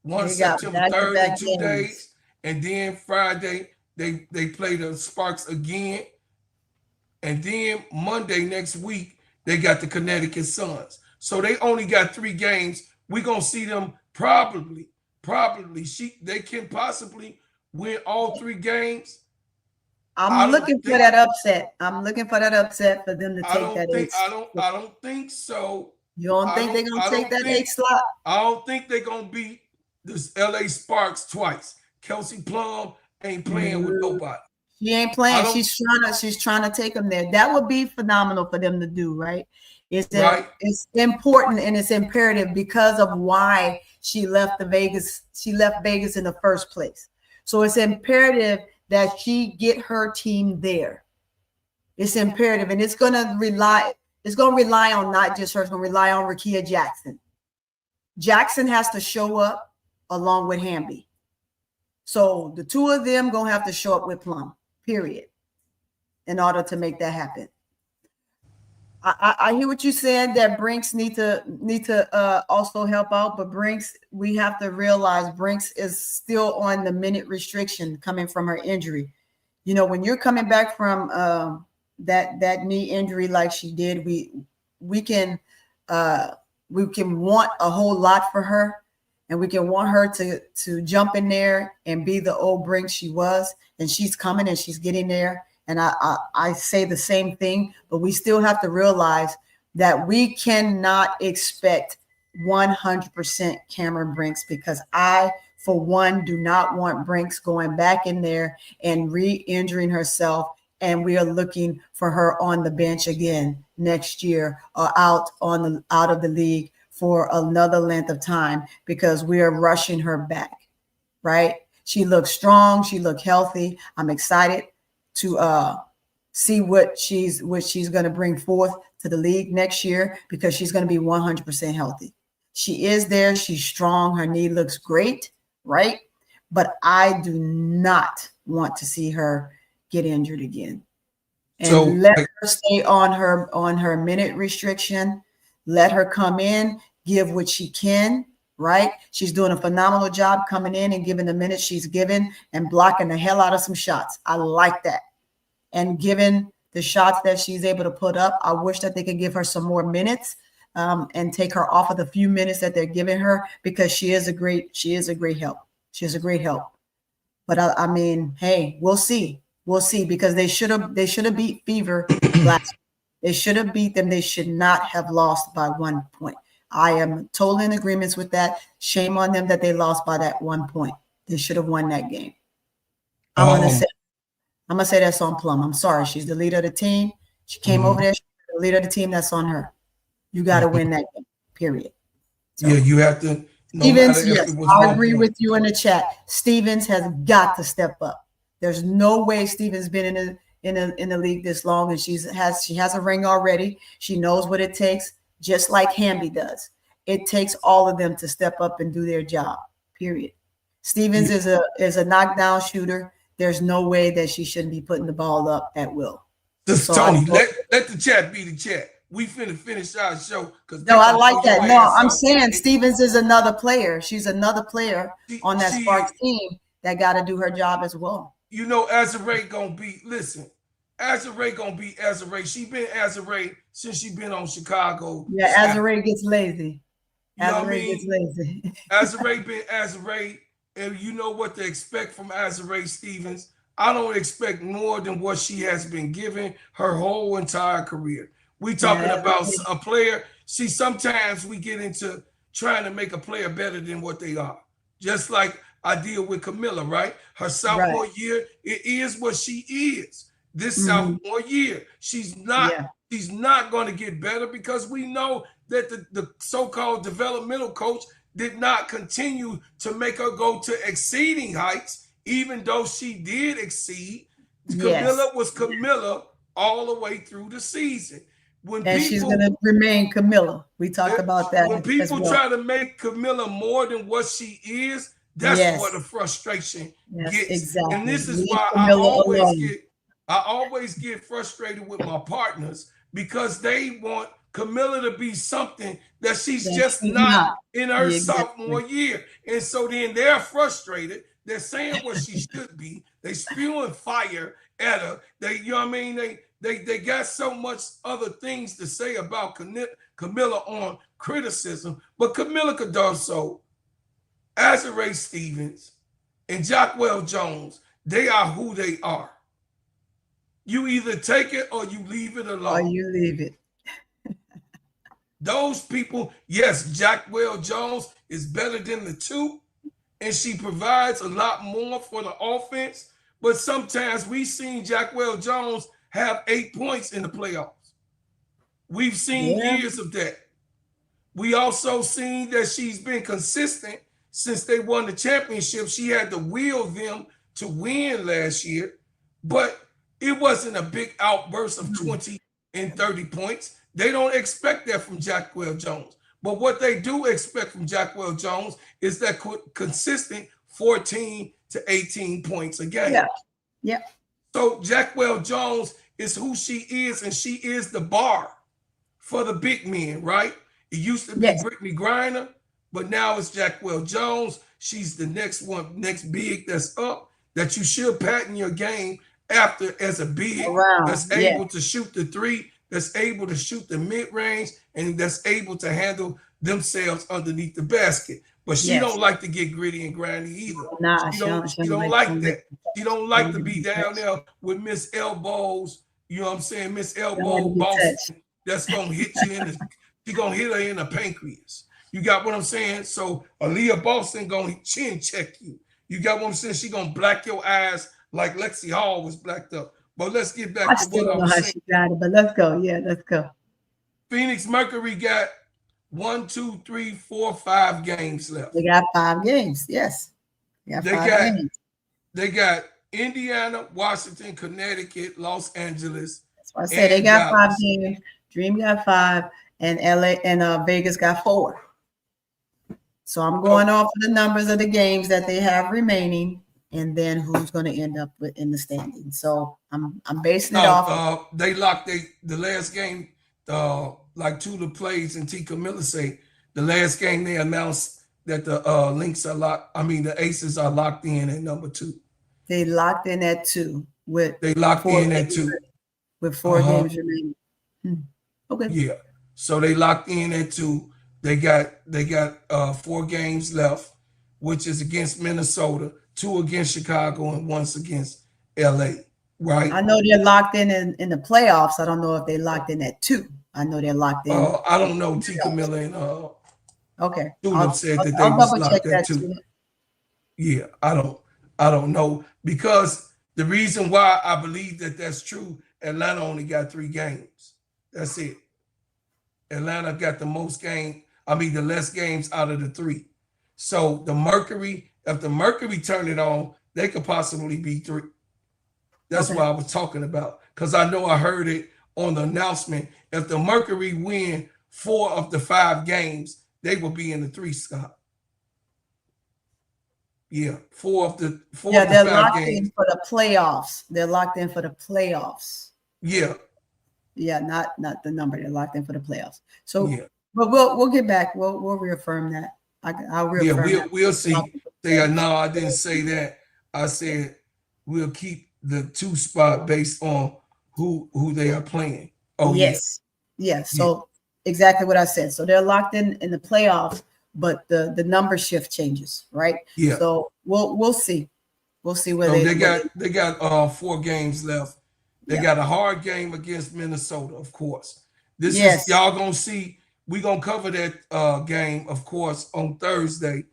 one September 3rd in 2 days, and then Friday they play the Sparks again, and then Monday next week they got the Connecticut Suns. So they only got 3 games. We're gonna see them probably. They can possibly win all 3 games. I'm looking for that upset. I'm looking for that upset for them to take that 8 slot. I don't think so. You don't think they're gonna take that 8 slot? I don't think they're gonna beat this LA Sparks twice. Kelsey Plum ain't playing with nobody. She ain't playing. She's trying to take them there. That would be phenomenal for them to do, right? It's important and it's imperative because of why she left Vegas. She left Vegas in the first place. So it's imperative that she get her team there. It's imperative, and it's gonna rely on not just her, it's gonna rely on Rakia Jackson. Jackson has to show up along with Hamby. So the 2 of them gonna have to show up with Plum, period, in order to make that happen. I hear what you said that Brinks need to also help out, but Brinks, we have to realize Brinks is still on the minute restriction coming from her injury. You know, when you're coming back from that knee injury like she did, we can want a whole lot for her, and we can want her to jump in there and be the old Brinks she was, and she's coming and she's getting there. And I say the same thing, but we still have to realize that we cannot expect 100% Cameron Brinks, because I, for one, do not want Brinks going back in there and re-injuring herself. And we are looking for her on the bench again next year, or out of the league for another length of time, because we are rushing her back, right? She looks strong. She looks healthy. I'm excited to see what she's going to bring forth to the league next year, because she's going to be 100% healthy. She is there. She's strong. Her knee looks great, right? But I do not want to see her get injured again. And let her stay on her minute restriction. Let her come in, give what she can, right? She's doing a phenomenal job coming in and giving the minutes she's given and blocking the hell out of some shots. I like that. And given the shots that she's able to put up, I wish that they could give her some more minutes and take her off of the few minutes that they're giving her, because she is a great help. She is a great help. But I mean, hey, we'll see, because they should have beat Fever last. They should have beat them. They should not have lost by 1 point. I am totally in agreement with that. Shame on them that they lost by that 1 point. They should have won that game. I'm gonna say that's on Plum. I'm sorry. She's the leader of the team. She came over there. She's the leader of the team. That's on her. You got to win that game, period. So, yeah, you have to. Stevens, yes, I agree with you in the chat. Stevens has got to step up. There's no way Stevens been in the league this long, and she has a ring already. She knows what it takes, just like Hamby does. It takes all of them to step up and do their job, period. Stevens is a knockdown shooter. There's no way that she shouldn't be putting the ball up at will. This So Tony, let the chat be the chat. We finna finish our show because no, I like that. No, I'm out. saying Stevens is another player. She's another player on that She Sparks team that got to do her job as well. You know, Azure gonna be. Listen, Azure gonna be Azure. She been Azure since she been on Chicago. Yeah, Azure gets lazy. You know what I Gets mean? lazy. Azure been Azure, and you know what to expect from Azure Stevens. I don't expect more than what she has been given her whole entire career. We talking about a player. See, sometimes we get into trying to make a player better than what they are. Just like I deal with Camilla, right? Her sophomore year, it is what she is. This sophomore year, she's not going to get better because we know that the so-called developmental coach did not continue to make her go to exceeding heights, even though she did exceed. Camilla was Camilla all the way through the season. She's going to remain Camilla. We talked about that. When people try to make Camilla more than what she is, that's where the frustration gets. Exactly. And this is why I always get frustrated with my partners because they want Camilla to be something that she's just not in her sophomore year. And so then they're frustrated. They're saying what she should be. They spewing fire at her. They, you know what I mean? They got so much other things to say about Camilla on criticism, but Camilla Cardoso, Azure Stevens, and Jackwell Jones, they are who they are. You either take it or you leave it alone. Or you leave it. Those people, yes, Jackwell Jones is better than the two, and she provides a lot more for the offense, but sometimes we've seen Jackwell Jones have 8 points in the playoffs. We've seen years of that. We also seen that she's been consistent since they won the championship. She had to will them to win last year, but it wasn't a big outburst of 20 and 30 points. They don't expect that from Jackwell Jones. But what they do expect from Jackwell Jones is that consistent 14 to 18 points a game. Yeah. So Jackwell Jones is who she is, and she is the bar for the big men, right? It used to be Brittany Griner, but now it's Jackwell Jones. She's the next big that's up that you should patent your game after as a big that's able to shoot the three, that's able to shoot the mid-range, and that's able to handle themselves underneath the basket. But she don't like to get gritty and grindy either. She don't like that. She don't like to be down there with Miss Elbows, you know what I'm saying? Miss Elbow Boston that's gonna hit you in the she gonna hit her in the pancreas. You got what I'm saying? So Aaliyah Boston gonna chin check you. You got what I'm saying? She gonna black your eyes like Lexi Hall was blacked up. But let's get back to what I was saying. She got it, but let's go. Yeah, let's go. Phoenix Mercury got 1, 2, 3, 4, 5 games left. They got 5 games. Yes. They got Indiana, Washington, Connecticut, Los Angeles. That's why I said they got Dallas. 5 games. Dream got 5, and LA and Vegas got 4. So I'm going off of the numbers of the games that they have remaining, and then who's going to end up in the standings. So I'm basing it off. They locked the last game. Like two of the plays and T. Camilla say the last game they announced that the Lynx are locked. I mean the Aces are locked in at number 2. They locked in at 2 with 4 games remaining. Okay. Yeah. So they locked in at 2. They got 4 games left, which is against Minnesota, 2 against Chicago, and 1 against LA. Right. I know they're locked in the playoffs. I don't know if they locked in at 2. I know they're locked in. I don't know. T. Camilla and okay. Tulip said that they was locked at 2. Yeah, I don't know, because the reason why I believe that that's true, Atlanta only got 3 games. That's it. Atlanta got the less games out of the 3. So the Mercury, if the Mercury turn it on, they could possibly be 3. That's what I was talking about, because I know I heard it on the announcement. If the Mercury win 4 of the 5 games, they will be in the 3 spot. Yeah, 4 of the 5 games. They're locked in for the playoffs. They're locked in for the playoffs. Yeah. Yeah, not the number. They're locked in for the playoffs. So, Yeah. but we'll get back. We'll reaffirm that. I'll Yeah, reaffirm that. we'll see. No, I didn't say that. I said we'll keep the 2 spot based on who they are playing. Oh yes, yes. So exactly what I said. So they're locked in the playoffs, but the number shift changes, right? Yeah. So we'll see. We'll see where So they got 4 games left. They got a hard game against Minnesota, of course. This Yes. is y'all gonna see. We gonna cover that game, of course, on Thursday.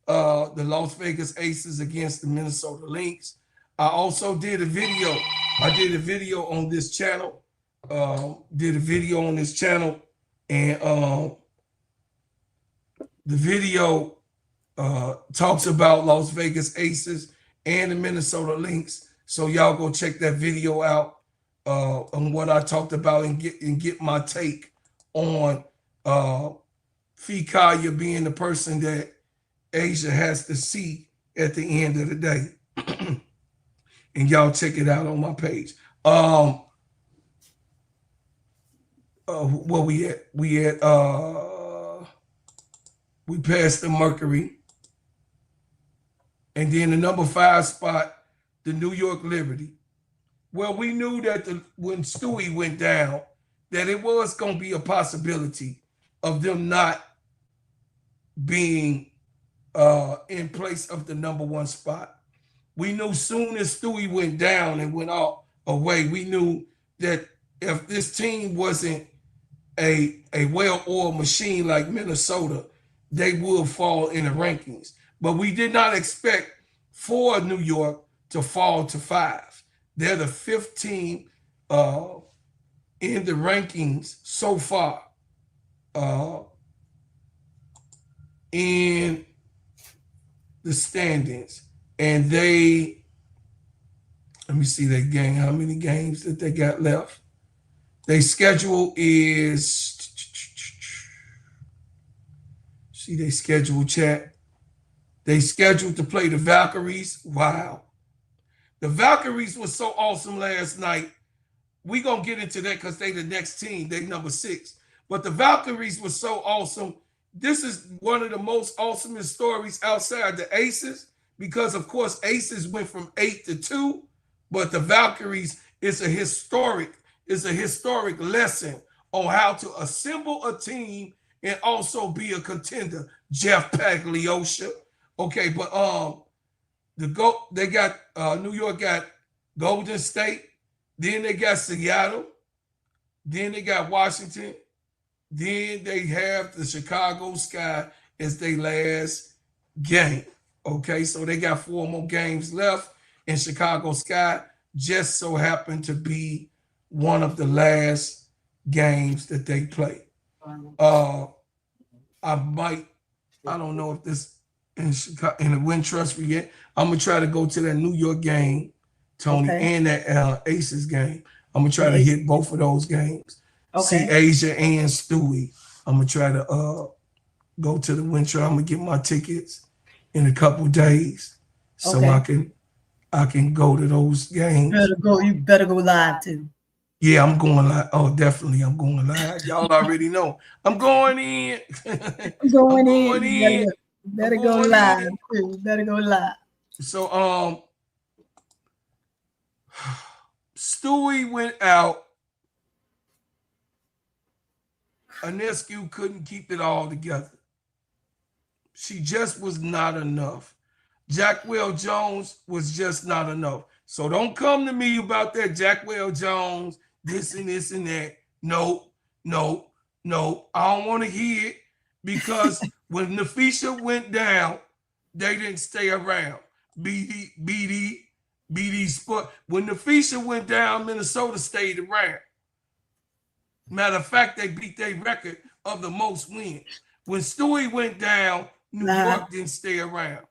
The Las Vegas Aces against the Minnesota Lynx. I also did a video. I did a video on this channel. And the video talks about Las Vegas Aces and the Minnesota Lynx. So y'all go check that video out on what I talked about and get my take on Fikaya being the person that Asia has to see at the end of the day. And y'all check it out on my page. Where we at? We passed the Mercury. And then the number 5 spot, the New York Liberty. Well, we knew that when Stewie went down, that it was going to be a possibility of them not being in place of the number 1 spot. We knew soon as Stewie went down and went all away, we knew that if this team wasn't a well-oiled machine like Minnesota, they would fall in the rankings. But we did not expect for New York to fall to 5. They're the 5th team in the rankings so far in the standings. And they, let me see their game, how many games that they got left. Their schedule is, see their schedule, chat. They scheduled to play the Valkyries. Wow. The Valkyries was so awesome last night. We're going to get into that because they the next team. They number 6. But the Valkyries was so awesome. This is one of the most awesomest stories outside the Aces because, of course, Aces went from 8 to 2. But the Valkyries is a historic lesson on how to assemble a team and also be a contender. Jeff Pagliosha. Okay, but they got New York got Golden State, then they got Seattle, then they got Washington, then they have the Chicago Sky as their last game. Okay, so they got 4 more games left, and Chicago Sky just so happened to be one of the last games that they play. I don't know if this in Chicago in the Win Trust we get. I'm gonna try to go to that New York game, Tony, and that Aces game. I'm gonna try to hit both of those games. See Asia and Stewie. I'm gonna try to go to the Win Trust. I'm gonna get my tickets in a couple days so I can go to those games. You better go live too. Yeah, I'm going live. Oh, definitely, I'm going live. Y'all already know. I'm going in. I'm going in. Better go live too. Better go live. So Stewie went out. Anescu couldn't keep it all together. She just was not enough. Jackwell Jones was just not enough. So don't come to me about that Jackwell Jones, this and this and that. No. I don't want to hear it because when Nafisha went down, they didn't stay around. BD Sport. When Nafisha went down, Minnesota stayed around. Matter of fact, they beat their record of the most wins. When Stewie went down, New York didn't stay around.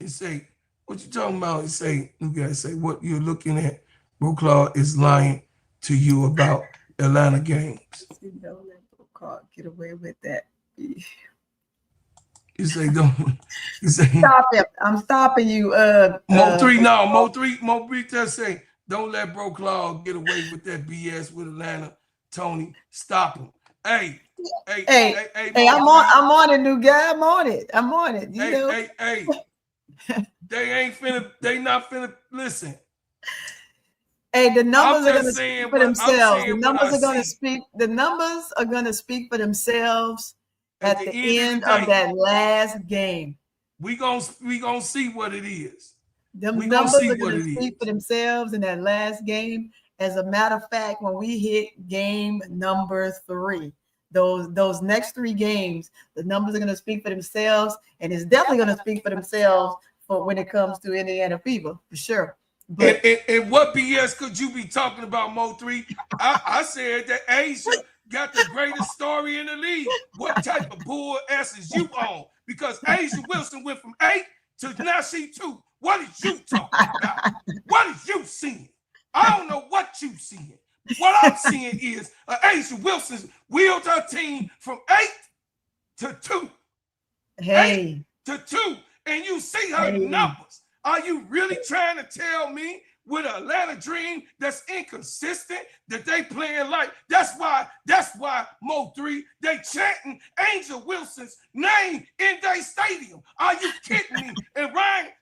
It say, what you talking about? It say, you guys say, what you're looking at, Bro Claude is lying to you about Atlanta games. Don't let Bro Claude get away with that. You say don't. You say Stop it. I'm stopping you. Mo three just say don't let bro Claude get away with that BS with Atlanta. Tony, stop him. Hey, I'm on it, new guy. I'm on it. You know. They not finna listen. Hey, the numbers are going to speak for themselves. The numbers are going to speak for themselves at the end of that last game. We gonna see what it is. The numbers are going to speak for themselves in that last game. As a matter of fact, when we hit game number 3, those next 3 games, the numbers are going to speak for themselves, and it's definitely going to speak for themselves for when it comes to Indiana Fever, for sure. But and what BS could you be talking about, Mo 3? I said that Asia got the greatest story in the league. What type of bull S is you on? Because Asia Wilson went from 8 to now she 2. What is you talking about? What is you seeing? I don't know what you seeing. What I'm seeing is Asia Wilson's wheeled her team from 8 to 2. Hey. 8 to 2. And you see her numbers. Are you really trying to tell me with an Atlanta Dream that's inconsistent that they playing like that's why Mo 3 they chanting Angel Wilson's name in their stadium? Are you kidding me? And Ryan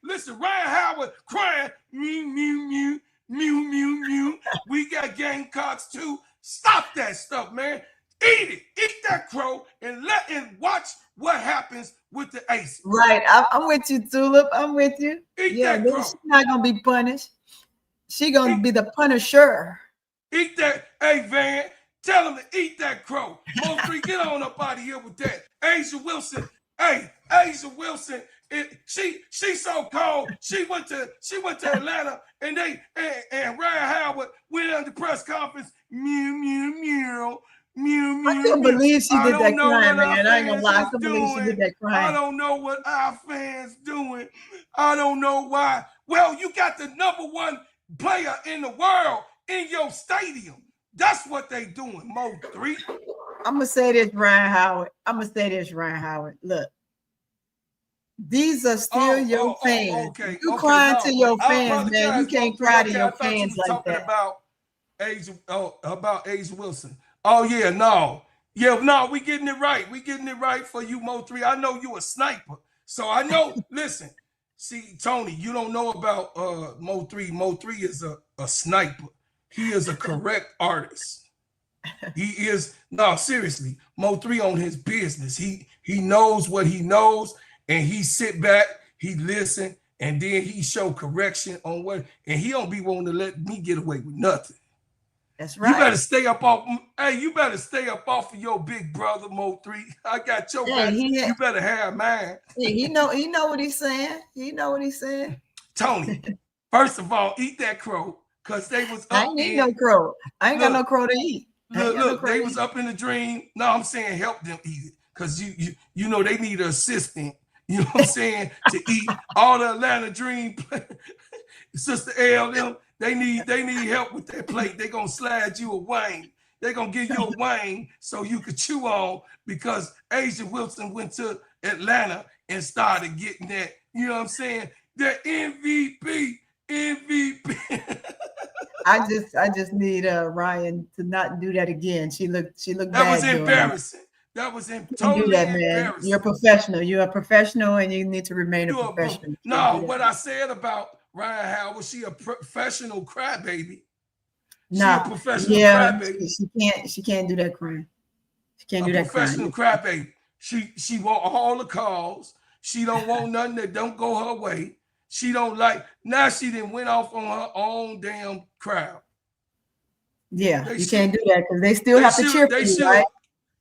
Howard crying mew mew mew mew mew mew. We got Gamecocks too. Stop that stuff, man. Eat that crow and watch what happens with the Aces. Right, I'm with you, Tulip. I'm with you. She's not gonna be punished. She gonna be the punisher. Eat that. Hey, Van, tell him to eat that crow. Mo 3, get on up out of here with that. Asia Wilson. Hey, Asia Wilson. She's so cold. She went to Atlanta and Ryan Howard went on the press conference. Mew mew mew. I can't believe she did that crime, man. I ain't gonna lie. I can't believe she did that crime. I don't know what our fans doing. I don't know why. Well, you got the #1 player in the world in your stadium. That's what they doing, Mo 3. I'm gonna say this, Ryan Howard. Look, these are still your fans. Okay, you crying to your fans, man. You can't cry to your fans like that. About Asia Wilson. Oh yeah, no, we getting it right. We getting it right for you, Mo 3. I know you a sniper, so I know. Listen, see, Tony, you don't know about Mo 3. Mo 3 is a sniper. He is a correct artist. He is seriously. Mo 3 on his business. He knows what he knows, and he sit back, he listen, and then he show correction on what. And he don't be willing to let me get away with nothing. That's right. You better stay up off. Hey, you better stay up off of your big brother, Mo 3. I got your back. You better have mine. Yeah, he know what he's saying. Tony, first of all, eat that crow, because they was up. I ain't eat no crow. I ain't got no crow to eat. Look, they was up in the dream. No, I'm saying help them eat it, because you know they need an assistant. You know what I'm saying? To eat all the Atlanta Dream. Sister L, them. They need help with that plate. They're gonna slide you a wang. They're gonna give you a wang so you could chew on, because Asia Wilson went to Atlanta and started getting that, you know what I'm saying? The MVP. I just need Ryan to not do that again. She looked that bad. Was embarrassing. That was totally do that, man. embarrassing. You're a professional. You're a professional, and you need to remain a professional. No, what I said about Ryan Howard, she a professional crybaby. No, she a professional crybaby. She can't do that crime. She can't do that crime. Professional crybaby. She want all the calls. She don't want nothing that don't go her way. She don't like. Now she done went off on her own damn crowd. Yeah, you can't do that, because they still have to cheer for you, right?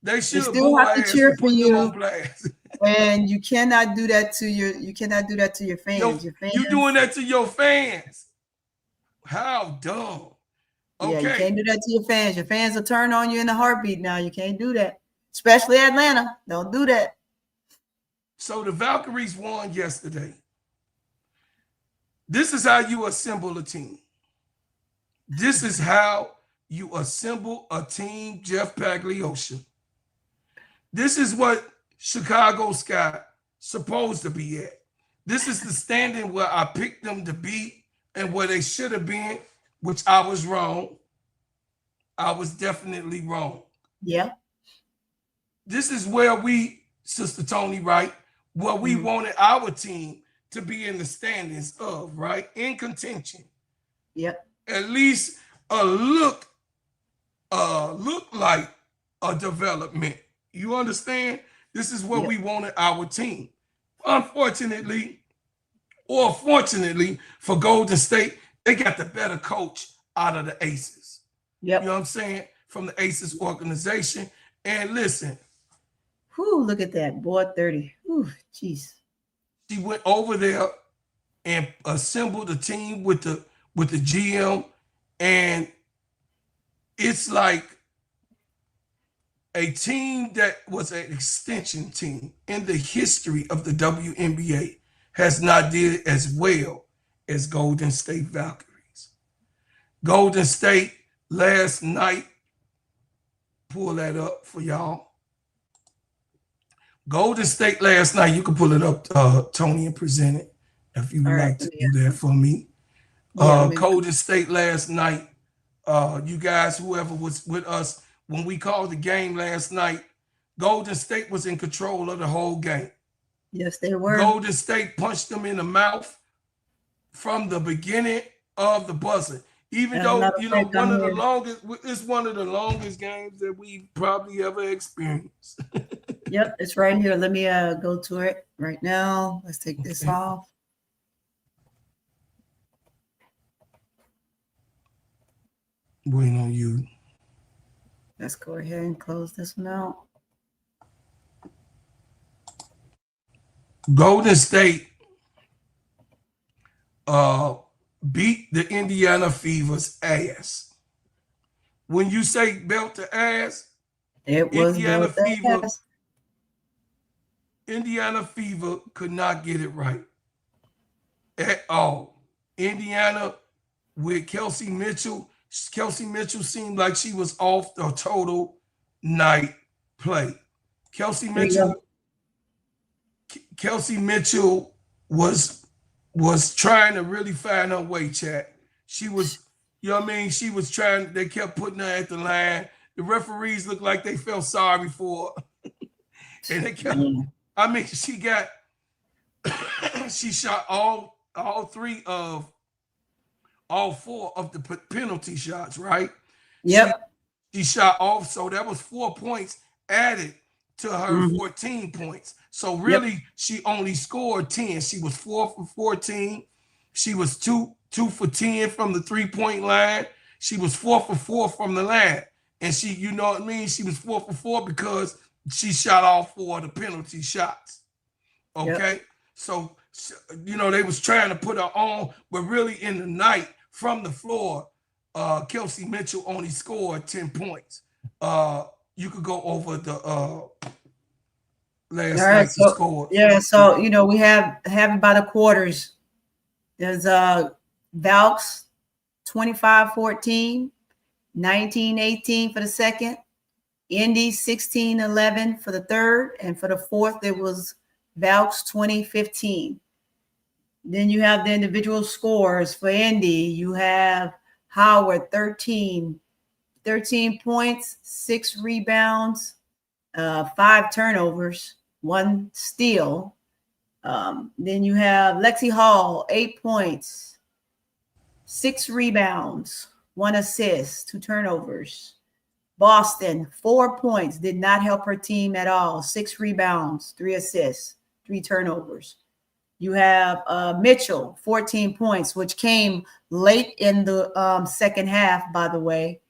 They still have to cheer for you. And you cannot do that to your fans. Your fans. You doing that to your fans. How dumb. Okay. Yeah, you can't do that to your fans. Your fans will turn on you in a heartbeat now. You can't do that. Especially Atlanta. Don't do that. So the Valkyries won yesterday. This is how you assemble a team. This is how you assemble a team, Jeff Pagliosha. This is what Chicago Sky supposed to be at. This is the standing where I picked them to be and where they should have been, which I was wrong. I was definitely wrong. Yeah. This is where we, Sister Tony, right, where we wanted our team to be in the standings of, right, in contention. Yep. At least look like a development. You understand? This is where we wanted our team. Unfortunately, or fortunately for Golden State, they got the better coach out of the Aces. Yep. You know what I'm saying? From the Aces organization. And listen. Whew, look at that. Boy, 30. Whew, jeez. She went over there and assembled a team with the GM. And it's like a team that was an extension team in the history of the WNBA has not did as well as Golden State Valkyries. Golden State last night, pull that up for y'all. Golden State last night, you can pull it up, Tony, and present it if you would like to do that for me. Golden State last night, you guys, whoever was with us, when we called the game last night, Golden State was in control of the whole game. Yes, they were. Golden State punched them in the mouth from the beginning of the buzzer. Even though, you know, it's one of the longest games that we've probably ever experienced. Yep, it's right here. Let me go to it right now. Let's take this off. Waiting on you. Let's go ahead and close this one out. Golden State beat the Indiana Fever's ass. When you say belt to ass, it was Indiana Fever. Indiana Fever could not get it right at all. Indiana with Kelsey Mitchell. Kelsey Mitchell seemed like she was off the total night play. Kelsey Mitchell was trying to really find her way, chat. She was, you know what I mean? She was trying, they kept putting her at the line. The referees looked like they felt sorry for her. And they kept, I mean, she shot all four of the penalty shots, right? Yep. She shot off, so that was 4 points added to her 14 points. So really, she only scored 10. She was 4 for 14. She was 2 for 10 from the 3-point line. She was 4 for 4 from the line. And she, you know what I mean? She was 4 for 4 because she shot all 4 of the penalty shots. Okay? Yep. So, you know, they was trying to put her on, but really in the night from the floor, Kelsey Mitchell only scored 10 points. You could go over the last night's score. Yeah, so, you know, we have it by the quarters. There's Valks 25-14, 19-18 for the second, Indy 16-11 for the third, and for the fourth, it was Valks 20-15. Then you have the individual scores for Indy. You have Howard 13 points, 6 rebounds, 5 turnovers, 1 steal. Then you have Lexi Hall, 8 points, 6 rebounds, 1 assist, 2 turnovers. Boston, 4 points, did not help her team at all. 6 rebounds, 3 assists, 3 turnovers. You have Mitchell, 14 points, which came late in the second half, by the way.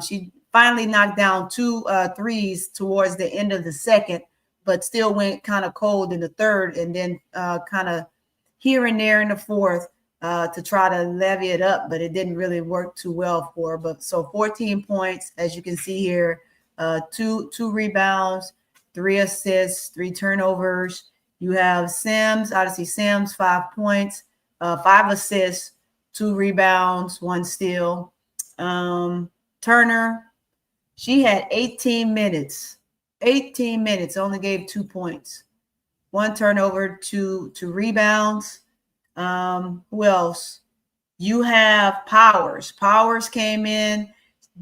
She finally knocked down 2 threes towards the end of the second, but still went kind of cold in the third, and then kind of here and there in the fourth to try to levy it up, but it didn't really work too well for her. But so 14 points, as you can see here, 2 rebounds, 3 assists, 3 turnovers. You have Sims, Odyssey Sims, 5 points, 5 assists, 2 rebounds, 1 steal. Turner, she had 18 minutes, only gave 2 points. 1 turnover, 2 rebounds. Who else? You have Powers. Powers came in.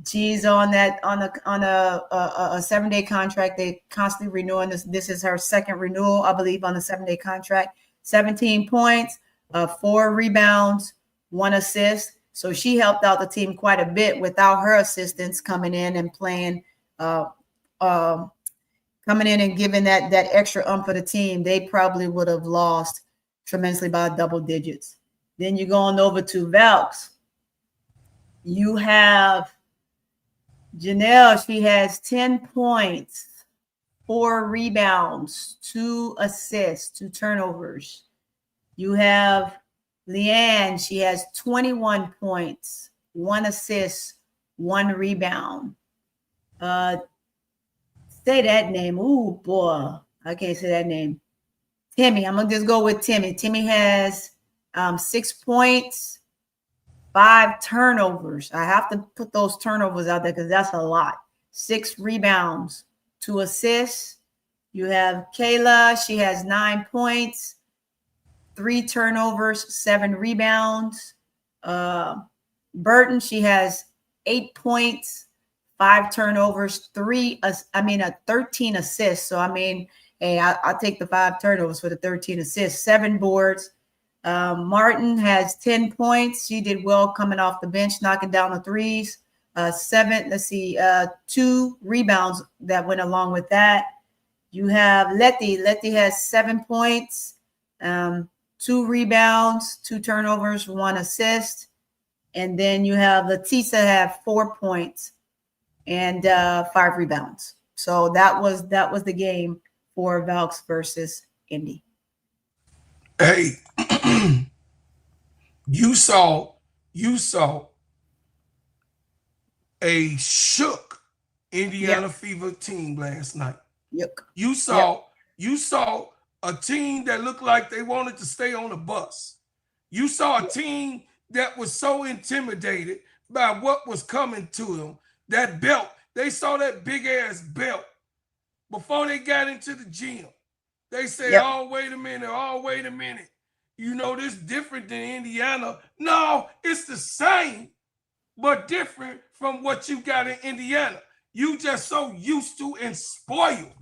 She's on a 7-day contract. They constantly renewing this. This is her second renewal, I believe, on the 7-day contract. 17 points, 4 rebounds, 1 assist. So she helped out the team quite a bit without her assistants coming in and playing, coming in and giving that extra for the team. They probably would have lost tremendously by double digits. Then you're going over to Valks. You have Janelle. She has 10 points, 4 rebounds, 2 assists, 2 turnovers. You have Leanne. She has 21 points, 1 assist, 1 rebound. Say that name. Ooh, boy. I can't say that name. Timmy. I'm going to just go with Timmy. Timmy has 6 points, 5 turnovers. I have to put those turnovers out there because that's a lot. 6 rebounds, 2 assists. You have Kayla. She has 9 points, 3 turnovers, 7 rebounds. Burton, she has 8 points, 5 turnovers, 13 assists. So, hey, I'll take the 5 turnovers for the 13 assists, 7 boards. Martin has 10 points. She did well coming off the bench, knocking down the threes. 2 rebounds that went along with that. You have Letty. Letty has 7 points, 2 rebounds, 2 turnovers, 1 assist. And then you have Latisa have 4 points and 5 rebounds. So that was the game for Valks versus Indy. Hey, you saw a shook Indiana Fever team last night. Yep. You saw a team that looked like they wanted to stay on the bus. You saw a team that was so intimidated by what was coming to them. That belt, they saw that big ass belt before they got into the gym. They say, oh, wait a minute. You know, this different than Indiana. No, it's the same, but different from what you got in Indiana. You just so used to and spoiled.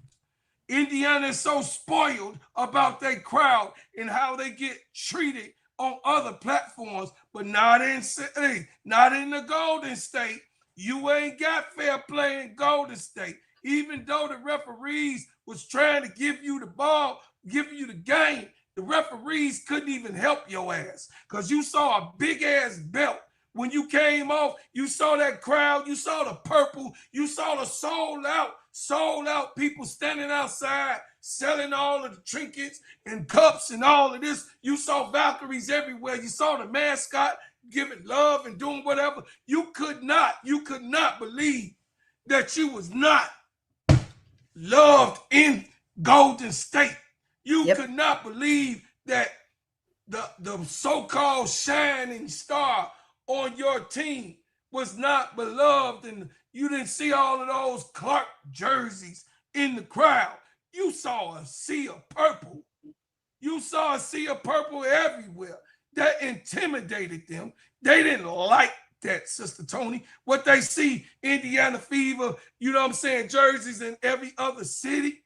Indiana is so spoiled about their crowd and how they get treated on other platforms, but not in the Golden State. You ain't got fair play in Golden State. Even though the referees was trying to give you the ball, give you the game, the referees couldn't even help your ass because you saw a big ass belt. When you came off, you saw that crowd, you saw the purple, you saw the sold out people standing outside selling all of the trinkets and cups and all of this. You saw Valkyries everywhere. You saw the mascot giving love and doing whatever. You could not believe that you was not loved in Golden State. You could not believe that the so-called shining star on your team was not beloved, and you didn't see all of those Clark jerseys in the crowd. You saw a sea of purple. You saw a sea of purple everywhere. That intimidated them. They didn't like that, Sister Tony. What they see, Indiana Fever, you know what I'm saying, jerseys in every other city,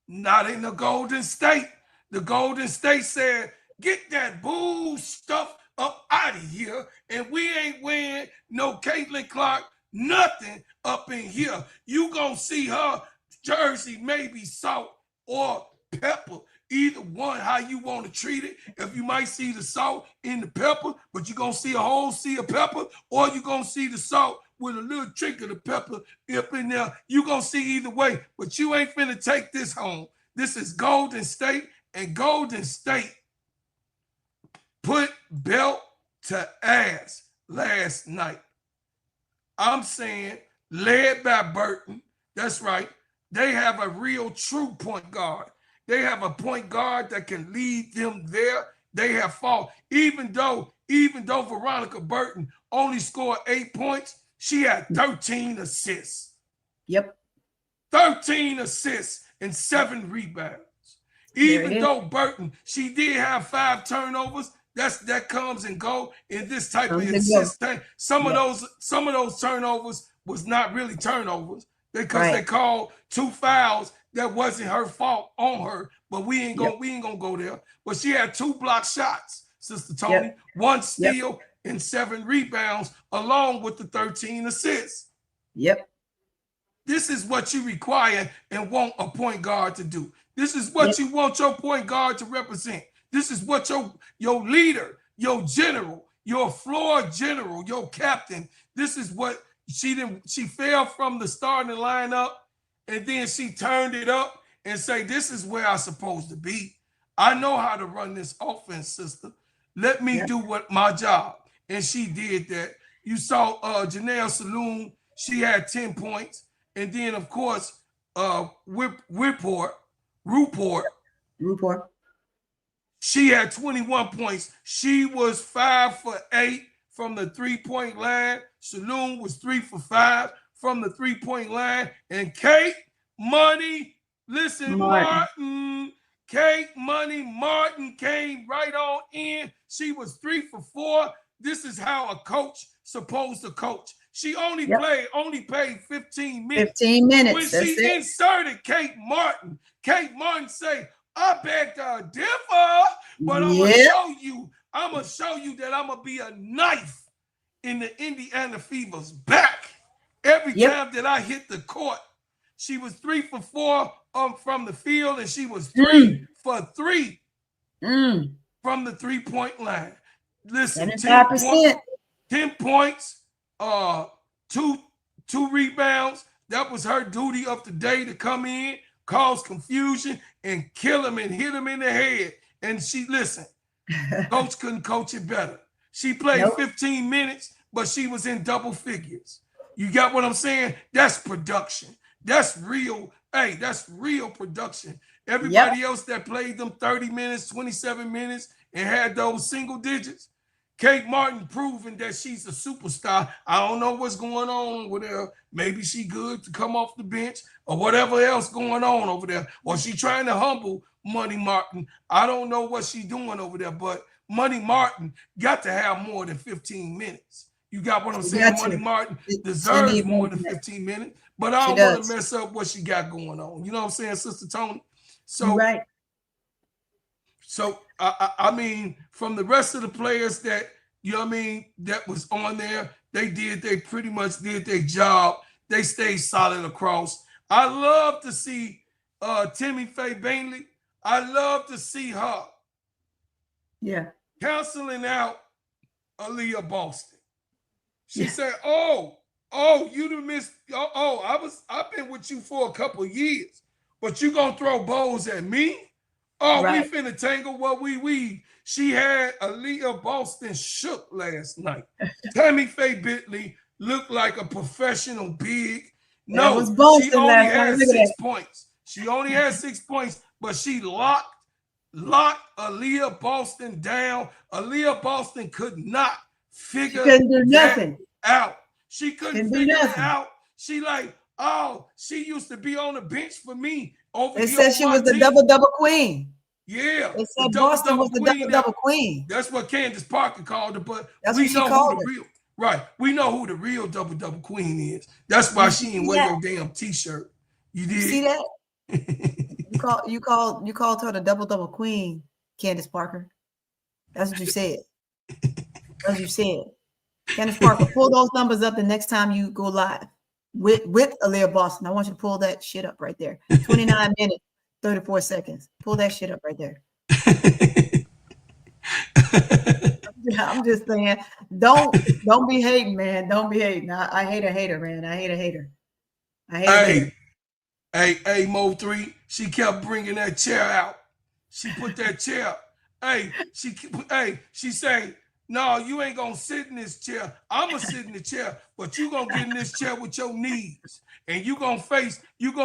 not in the Golden State. The Golden State said, get that bull stuff up out of here, and we ain't wearing no Caitlin Clark, nothing up in here. You gonna see her jersey maybe salt or pepper, either one, how you want to treat it. If you might see the salt in the pepper, but you're gonna see a whole sea of pepper, or you're gonna see the salt with a little trick of the pepper up in there. You're gonna see either way, but you ain't finna take this home. This is Golden State, and Golden State put belt to ass last night. I'm saying, led by Burton. That's right. They have a real true point guard. They have a point guard that can lead them there. They have fought. Even though Veronica Burton only scored 8 points, she had 13 assists. 13 assists and 7 rebounds. Even though Burton, she did have 5 turnovers. That comes and go in this type of assist thing. Some of those turnovers was not really turnovers because they called 2 fouls that wasn't her fault on her. But we ain't gonna go there. But she had 2 block shots, Sister Tony, 1 steal and 7 rebounds, along with the 13 assists. This is what you require and want a point guard to do. This is what you want your point guard to represent. This is what your leader, your general, your floor general, your captain, this is what she fell from the starting lineup, and then she turned it up and say, this is where I'm supposed to be. I know how to run this offense, sister. Let me do what my job. And she did that. You saw Janelle Saloon, she had 10 points. And then, of course, Rupert, she had 21 points. She was 5 for 8 from the 3-point line. Saloon was 3 for 5 from the 3-point line. And Kate Money, Martin, Kate Money Martin came right on in. She was 3 for 4. This is how a coach supposed to coach. She only played 15 minutes. 15 minutes. When she inserted Kate Martin say, I beg to differ, but I'm gonna show you that I'm gonna be a knife in the Indiana Fever's back. Every time that I hit the court, she was 3 for 4 from the field, and she was 3 for 3 from the 3-point line. Listen, 10 points, 2 rebounds. That was her duty of the day, to come in, cause confusion, and kill him and hit him in the head. And coach couldn't coach it better. She played 15 minutes, but she was in double figures. You got what I'm saying? That's production. That's real. Hey, that's real production. Everybody else that played them 30 minutes, 27 minutes, and had those single digits, Kate Martin proving that she's a superstar. I don't know what's going on with her. Maybe she good to come off the bench or whatever else going on over there. Or she trying to humble Money Martin. I don't know what she's doing over there, but Money Martin got to have more than 15 minutes. You got what I'm saying? Money Martin deserves more than 15 minutes, but I don't want to mess up what she got going on. You know what I'm saying, Sister Tony? So, So, I mean, from the rest of the players that, you know what I mean, that was on there, they pretty much did their job. They stayed solid across. I love to see Timmy Faye Bainley. I love to see her canceling out Aaliyah Boston. She said, oh, you done missed, I've been with you for a couple of years, but you gonna throw bows at me? Oh, we finna tangle what we weave. She had Aaliyah Boston shook last night. Tammy Faye Bentley looked like a professional big. No, she only had 6 points. She only had 6 points, but she locked Aaliyah Boston down. Aaliyah Boston could not figure that out. She couldn't figure it out. She like, she used to be on the bench for me. They said she was the double queen. Yeah, they said Boston was the double queen. That's what Candace Parker called her, but we know who the real we know who the real double queen is. That's why she didn't wear your damn t-shirt. You did see that? you called her the double queen, Candace Parker. That's what you said. That's what you said. Candace Parker, pull those numbers up the next time you go live with Aaliyah Boston. I want you to pull that shit up right there. 29 minutes, 34 seconds. Pull that shit up right there. I'm just saying, don't be hating, man. Don't be hating. I hate a hater, man. I hate a hater. Hey, Mo 3, she kept bringing that chair out. She put that chair. She say, no, you ain't gonna sit in this chair. I'm gonna sit in the chair, but you gonna get in this chair with your knees, and you gonna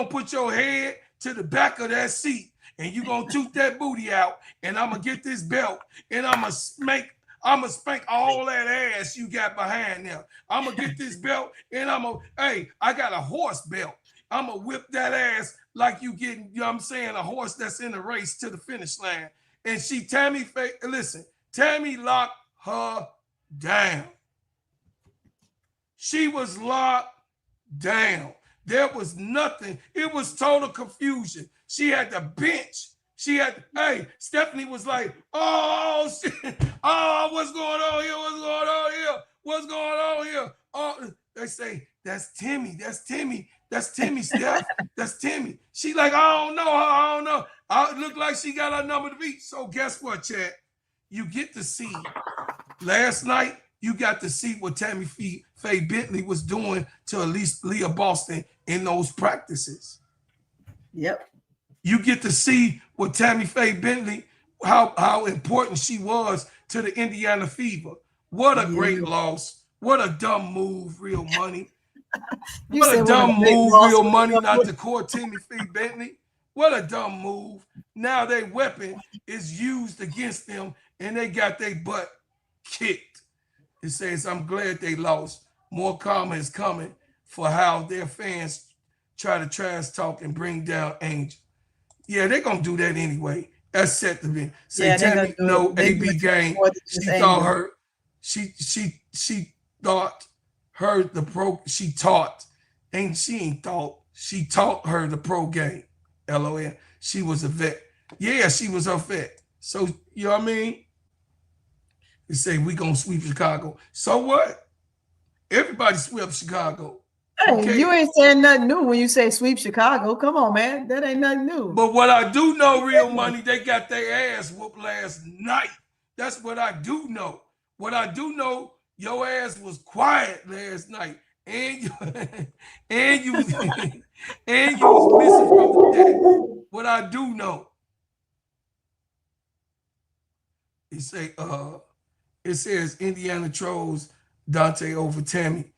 put your head to the back of that seat, and you gonna toot that booty out, and I'm gonna get this belt, and I'm gonna spank all that ass you got behind there. I'm gonna get this belt, and I got a horse belt, I'm going to whip that ass like you getting, you know what I'm saying, a horse that's in a race to the finish line. And Tammy locked her down. She was locked down. There was nothing. It was total confusion. She had to bench. Stephanie was like, oh, shit. Oh, what's going on here? What's going on here? What's going on here? Oh, they say, that's Timmy. That's Timmy. That's Timmy, Steph. That's Timmy. She like, I don't know. I don't know. It looked like she got her number to beat. So guess what, Chad? You get to see last night, you got to see what Tammy Faye Bentley was doing to at least Leah Boston in those practices. Yep. You get to see what Tammy Faye Bentley, how important she was to the Indiana Fever. What a great loss. What a dumb move, Real Money. What a dumb move, Real Money, not to court Tammy Faye Bentley. What a dumb move. Now their weapon is used against them and they got their butt kicked. It says, I'm glad they lost. More karma is coming for how their fans try to trash talk and bring down Angel. Yeah, they're going to do that anyway. That's set to be. Say, Tammy, no AB game. She thought her, she thought her the pro, she taught, and she ain't thought, she taught her the pro game. LOL. She was a vet. Yeah, she was a vet. So, you know what I mean? They say we gonna sweep Chicago. So what? Everybody swept Chicago. Hey, okay? You ain't saying nothing new when you say sweep Chicago. Come on, man. That ain't nothing new. But what I do know, Real Money, they got their ass whooped last night. That's what I do know. What I do know, your ass was quiet last night. And you and you was missing from the deck. What I do know. It says Indiana trolls Dante over Tammy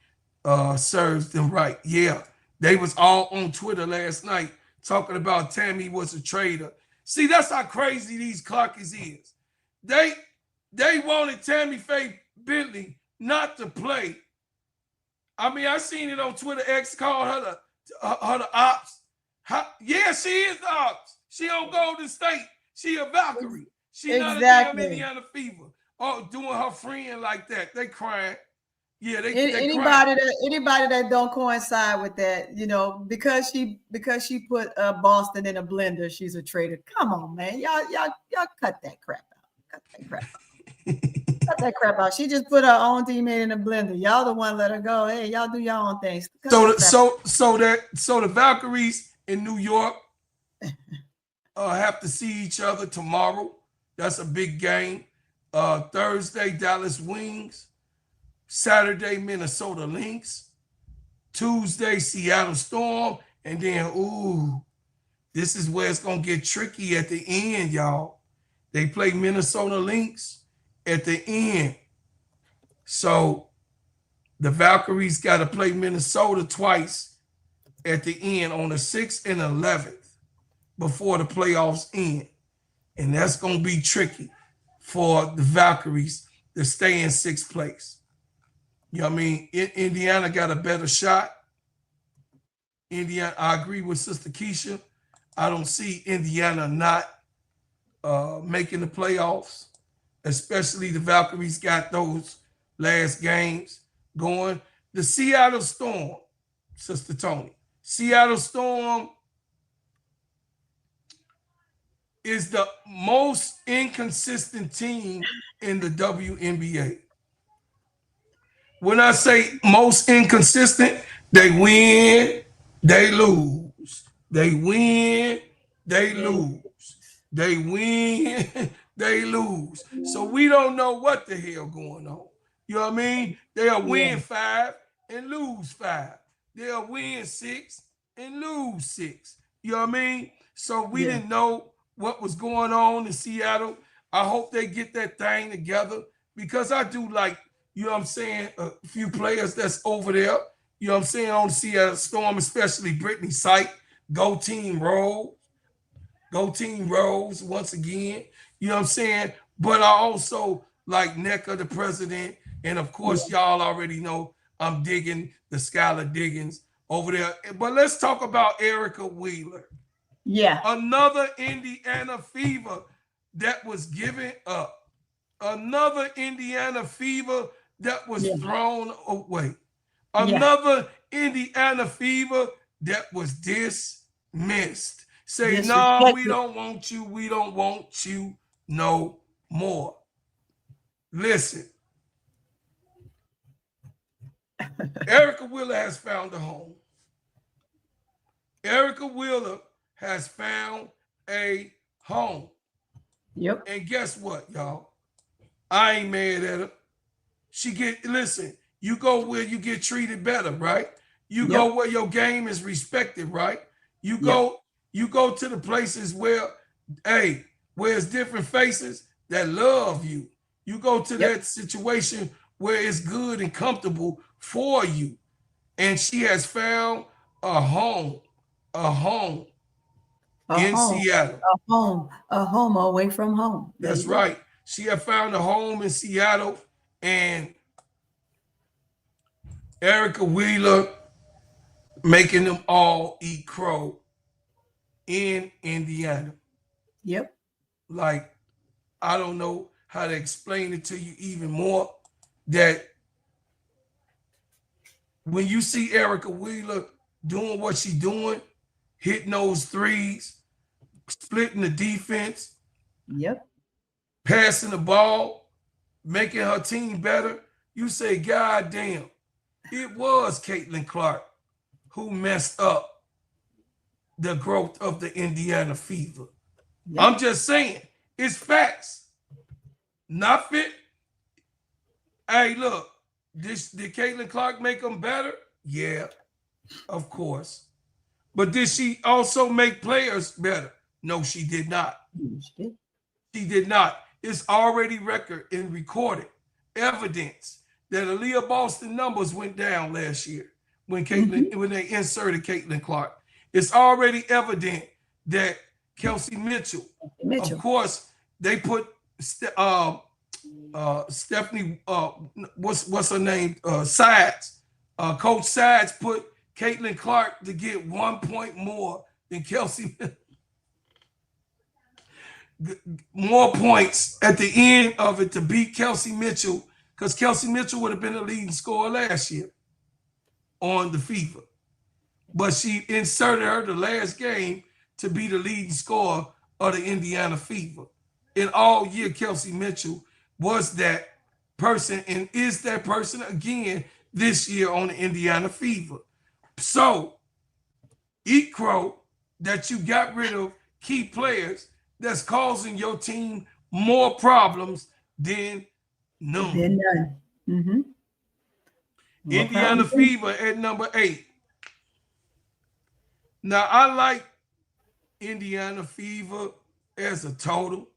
serves them right. Yeah, they was all on Twitter last night talking about Tammy was a traitor. See, that's how crazy these Clarkies is. They wanted Tammy Faye Bentley not to play. I mean, I seen it on Twitter. X called her the ops. Yeah, she is the ops. She on Golden State. She a Valkyrie. She not a damn Indiana Fever. Oh, doing her friend like that. They crying. Yeah, anybody that don't coincide with that, you know, because she put Boston in a blender, she's a traitor. Come on, man, y'all cut that crap out. Cut that crap out. Cut that crap out. She just put her own teammate in a blender. Y'all the one let her go. Hey, y'all do your own things. So the Valkyries in New York have to see each other tomorrow. That's a big game. Thursday, Dallas Wings. Saturday, Minnesota Lynx. Tuesday, Seattle Storm. And then, this is where it's going to get tricky at the end, y'all. They play Minnesota Lynx at the end. So the Valkyries got to play Minnesota twice at the end on the 6th and 11th before the playoffs end. And that's going to be tricky for the Valkyries to stay in 6th place. You know what I mean? Indiana got a better shot. I agree with Sister KEYSHA. I don't see Indiana not making the playoffs, especially the Valkyries got those last games going. The Seattle Storm, Sister Tony. Seattle Storm is the most inconsistent team in the WNBA. When I say most inconsistent, they win, they lose. They win, they lose. They win, they lose. So we don't know what the hell going on. You know what I mean? They'll win 5 and lose 5. They'll win 6 and lose 6. You know what I mean? So we didn't know what was going on in Seattle. I hope they get that thing together because I do like, you know what I'm saying, a few players that's over there, you know what I'm saying, on the Seattle Storm, especially Brittany Sight. Go Team Rose. Go Team Rose once again. You know what I'm saying? But I also like NECA, the president. And of course, y'all already know I'm digging the Skylar Diggins over there. But let's talk about Erica Wheeler. Yeah. Another Indiana Fever that was given up. Another Indiana Fever that was thrown away. Another Indiana Fever that was dismissed. Say, no, we don't want you. We don't want you no more. Listen. Erica Wheeler has found a home. Erica Wheeler has found a home. Yep. And guess what, y'all? I ain't mad at her. Listen, you go where you get treated better, right? You go where your game is respected, right? You go to the places where, hey, where it's different faces that love you. You go to that situation where it's good and comfortable for you. And she has found a home in Seattle. A home away from home. That's right. She had found a home in Seattle, and Erica Wheeler making them all eat crow in Indiana. Yep. Like, I don't know how to explain it to you even more, that when you see Erica Wheeler doing what she's doing, hitting those threes, splitting the defense, passing the ball, making her team better, you say, God damn, it was Caitlin Clark who messed up the growth of the Indiana Fever. I'm just saying, it's facts. Not fit. Hey, look, did Caitlin Clark make them better? Yeah, of course. But did she also make players better? No, she did not. She did not. It's already record and recorded evidence that Aaliyah Boston numbers went down last year when they inserted Caitlin Clark. It's already evident that Kelsey Mitchell, of course, they put Stephanie, what's her name? Sides. Coach Sides put Caitlin Clark to get 1 point more than Kelsey. More points at the end of it to beat Kelsey Mitchell, because Kelsey Mitchell would have been the leading scorer last year on the Fever. But she inserted her the last game to be the leading scorer of the Indiana Fever. And all year, Kelsey Mitchell was that person and is that person again this year on the Indiana Fever. So, eat crow that you got rid of key players that's causing your team more problems than none. Indiana Fever at number 8. Now, I like Indiana Fever as a total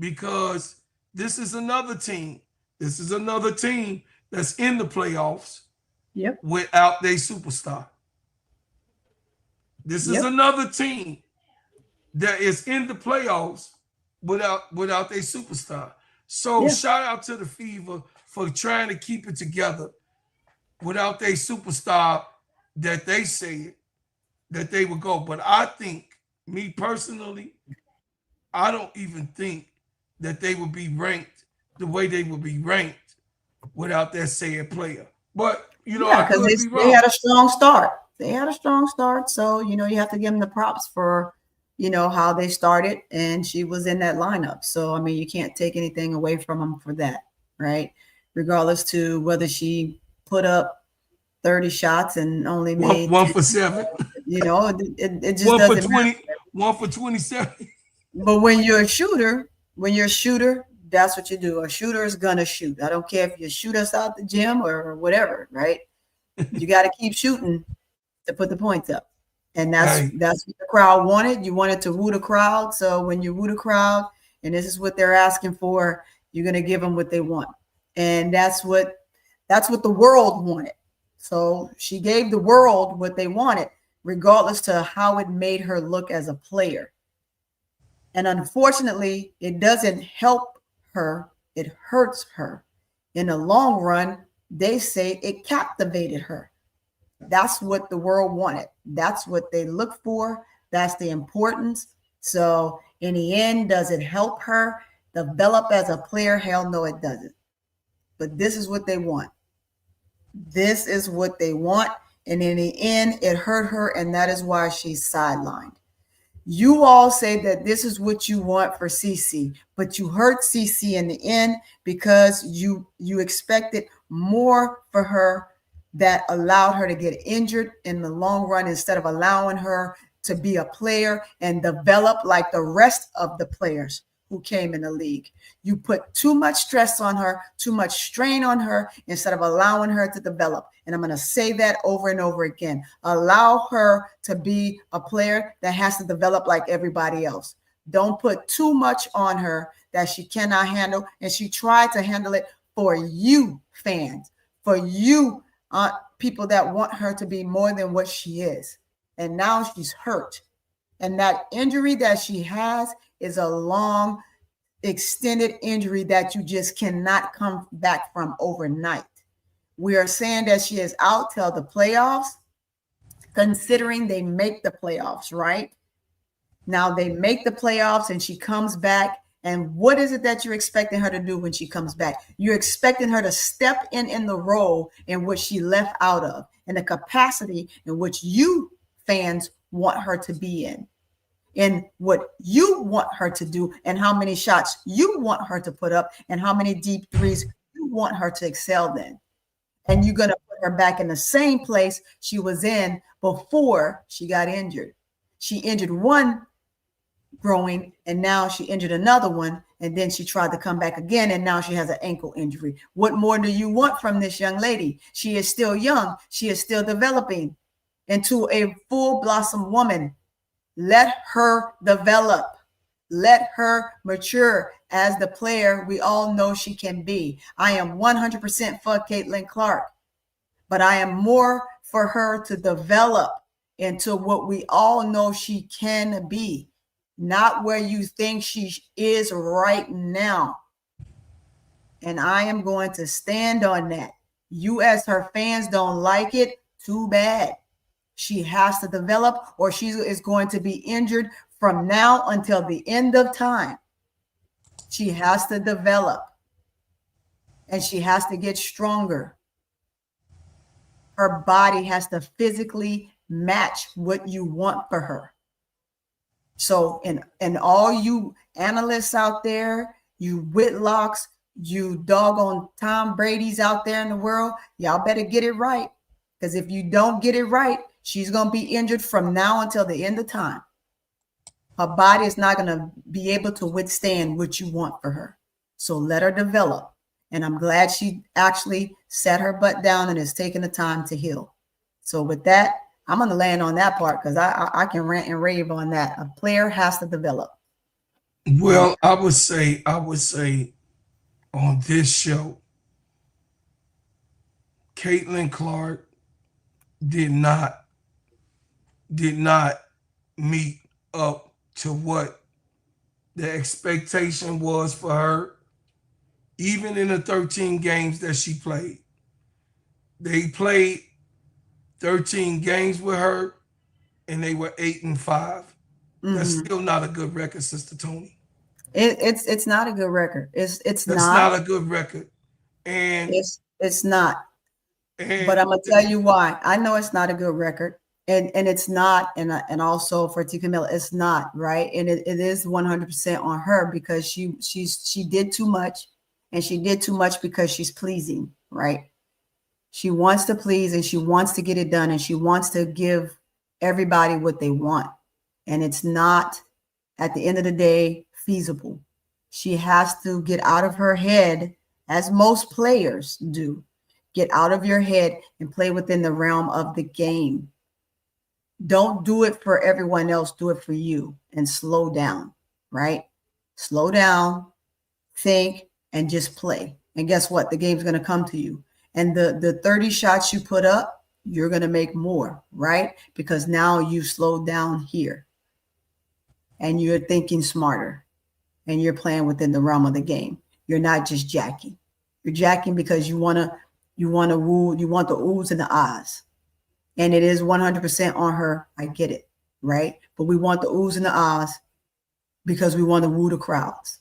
because this is another team. This is another team that's in the playoffs without their superstar. This is another team that is in the playoffs without their superstar. So shout out to the Fever for trying to keep it together without their superstar that they said that they would go. But I think, me personally, I don't even think that they would be ranked the way they would be ranked without that said player. But, you know, I could be wrong. They had a strong start. They had a strong start. So, you know, you have to give them the props for, you know, how they started. And she was in that lineup. So, I mean, you can't take anything away from them for that, right? Regardless to whether she put up 30 shots and only made one for 7. You know, it just one doesn't for 20, matter. 1 for 27. But when you're a shooter, that's what you do. A shooter is gonna shoot. I don't care if you shoot us out the gym or whatever, right? You got to keep shooting to put the points up. And that's what the crowd wanted. You wanted to woo the crowd. So when you woo the crowd and this is what they're asking for, you're gonna give them what they want. And that's what the world wanted. So she gave the world what they wanted, regardless to how it made her look as a player. And unfortunately, it doesn't help her. It hurts her. In the long run, they say it captivated her. That's what the world wanted. That's what they look for. That's the importance. So in the end, does it help her develop as a player? Hell no, it doesn't. But this is what they want. This is what they want. And in the end, it hurt her. And that is why she's sidelined. You all say that this is what you want for CC, but you hurt CC in the end because you expected more for her that allowed her to get injured in the long run instead of allowing her to be a player and develop like the rest of the players who came in the league. You put too much stress on her, too much strain on her instead of allowing her to develop. And I'm going to say that over and over again. Allow her to be a player that has to develop like everybody else. Don't put too much on her that she cannot handle. And she tried to handle it for you fans, for you people that want her to be more than what she is. And now she's hurt. And that injury that she has is a long, extended injury that you just cannot come back from overnight. We are saying that she is out till the playoffs, considering they make the playoffs, right? Now they make the playoffs and she comes back. And what is it that you're expecting her to do when she comes back? You're expecting her to step in the role in which she left out of, in the capacity in which you fans want her to be in what you want her to do, and how many shots you want her to put up, and how many deep threes you want her to excel in. And you're going to put her back in the same place she was in before she got injured. She injured one growing, and now she injured another one, and then she tried to come back again, and now she has an ankle injury. What more do you want from this young lady? She is still young. She is still developing into a full blossom woman. Let her develop. Let her mature as the player we all know she can be. I am 100% for Caitlin Clark, but I am more for her to develop into what we all know she can be, not where you think she is right now. And I am going to stand on that. You as her fans don't like it, too bad. She has to develop, or she is going to be injured from now until the end of time. She has to develop, and she has to get stronger. Her body has to physically match what you want for her. So, and all you analysts out there, you Whitlocks, you doggone Tom Brady's out there in the world, y'all better get it right. Because if you don't get it right, she's going to be injured from now until the end of time. Her body is not going to be able to withstand what you want for her. So let her develop. And I'm glad she actually sat her butt down and is taking the time to heal. So with that, I'm going to land on that part because I can rant and rave on that. A player has to develop. Well, I would say on this show, Caitlin Clark did not meet up to what the expectation was for her, even in the 13 games that she played. They played 13 games with her, and they were 8-5. Mm-hmm. That's still not a good record, Sister Tony. It's not a good record. That's not a good record, and it's not. But I'm gonna tell you why. I know it's not a good record, and it's not, and also for T. Camilla, it's not right, and it is 100% on her because she did too much, and she did too much because she's pleasing, right? She wants to please, and she wants to get it done, and she wants to give everybody what they want, and it's not, at the end of the day, feasible. She has to get out of her head, as most players do. Get out of your head and play within the realm of the game. Don't do it for everyone else. Do it for you, and slow down, right? Slow down, think, and just play. And guess what? The game's going to come to you. And the 30 shots you put up, you're going to make more, right? Because now you slowed down here and you're thinking smarter and you're playing within the realm of the game. You're not just jacking. You're jacking because you want the oohs and the ahs. And it is 100% on her. I get it, right? But we want the oohs and the ahs because we want to woo the crowds.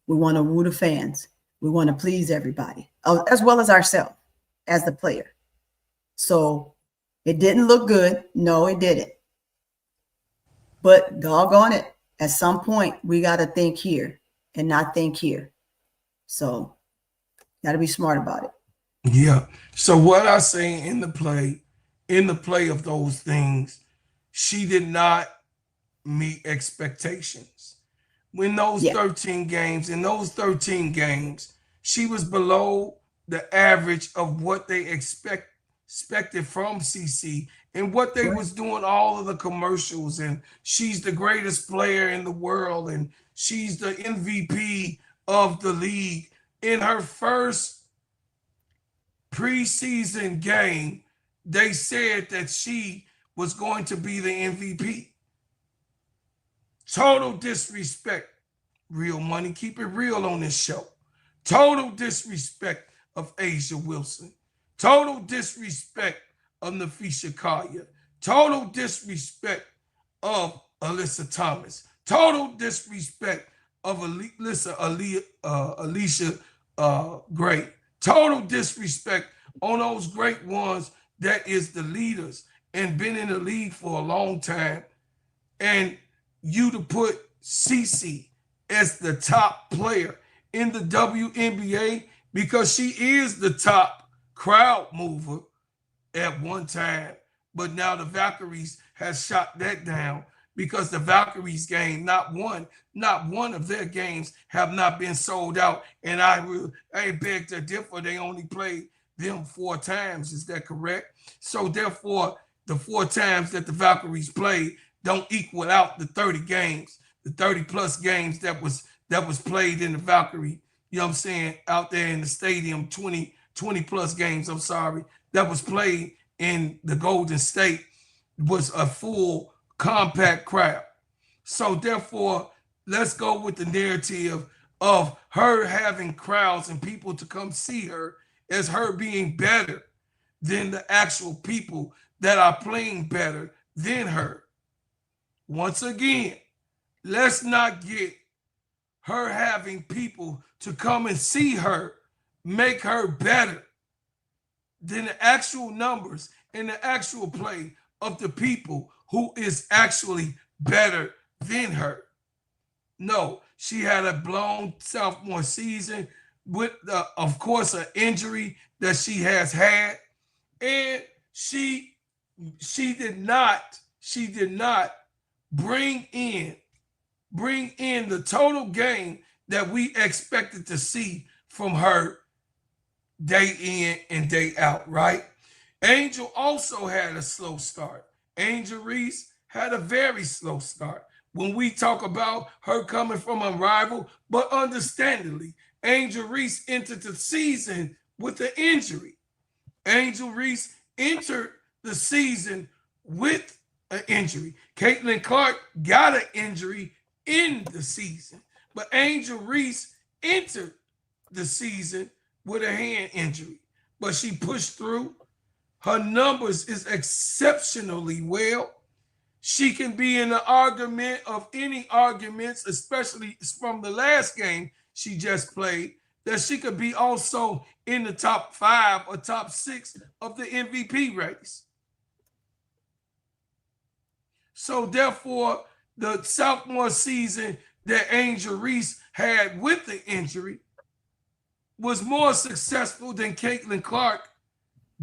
We want to woo the fans. We want to please everybody, as well as ourselves as the player. So it didn't look good. No, it didn't. But doggone it, at some point, we got to think here and not think here. So got to be smart about it. Yeah. So what I say in the play of those things, she did not meet expectations. In those 13 games, she was below the average of what they expected from CC and what they was doing all of the commercials, and she's the greatest player in the world and she's the MVP of the league. In her first preseason game, they said that she was going to be the MVP. Total disrespect. Real money, keep it real on this show. Total disrespect of Asia Wilson. Total disrespect of Nafisha Collier. Total disrespect of Alyssa Thomas. Total disrespect of Alicia Gray. Total disrespect on those great ones that is the leaders and been in the league for a long time. And you to put CC as the top player in the WNBA because she is the top crowd mover at one time. But now the Valkyries has shot that down because the Valkyries game, not one of their games have not been sold out. And I beg to differ. They only played them 4 times. Is that correct? So therefore, the 4 times that the Valkyries played don't equal out the 30 games, the 30 plus games that was played in the Valkyrie, you know what I'm saying, out there in the stadium, 20 plus games, I'm sorry, that was played in the Golden State was a full compact crowd. So therefore, let's go with the narrative of her having crowds and people to come see her as her being better than the actual people that are playing better than her. Once again, let's not get her having people to come and see her make her better than the actual numbers and the actual play of the people who is actually better than her. No, she had a blown sophomore season with, of course, an injury that she has had, and she did not bring in the total game that we expected to see from her day in and day out, right? Angel also had a slow start. Angel Reese had a very slow start. When we talk about her coming from a rival, but understandably, Angel Reese entered the season with an injury. Angel Reese entered the season with an injury. Caitlin Clark got an injury in the season, but Angel Reese entered the season with a hand injury, but she pushed through. Her numbers is exceptionally well. She can be in the argument of any arguments, especially from the last game she just played, that she could be also in the top 5 or top 6 of the MVP race. So therefore, the sophomore season that Angel Reese had with the injury was more successful than Caitlin Clark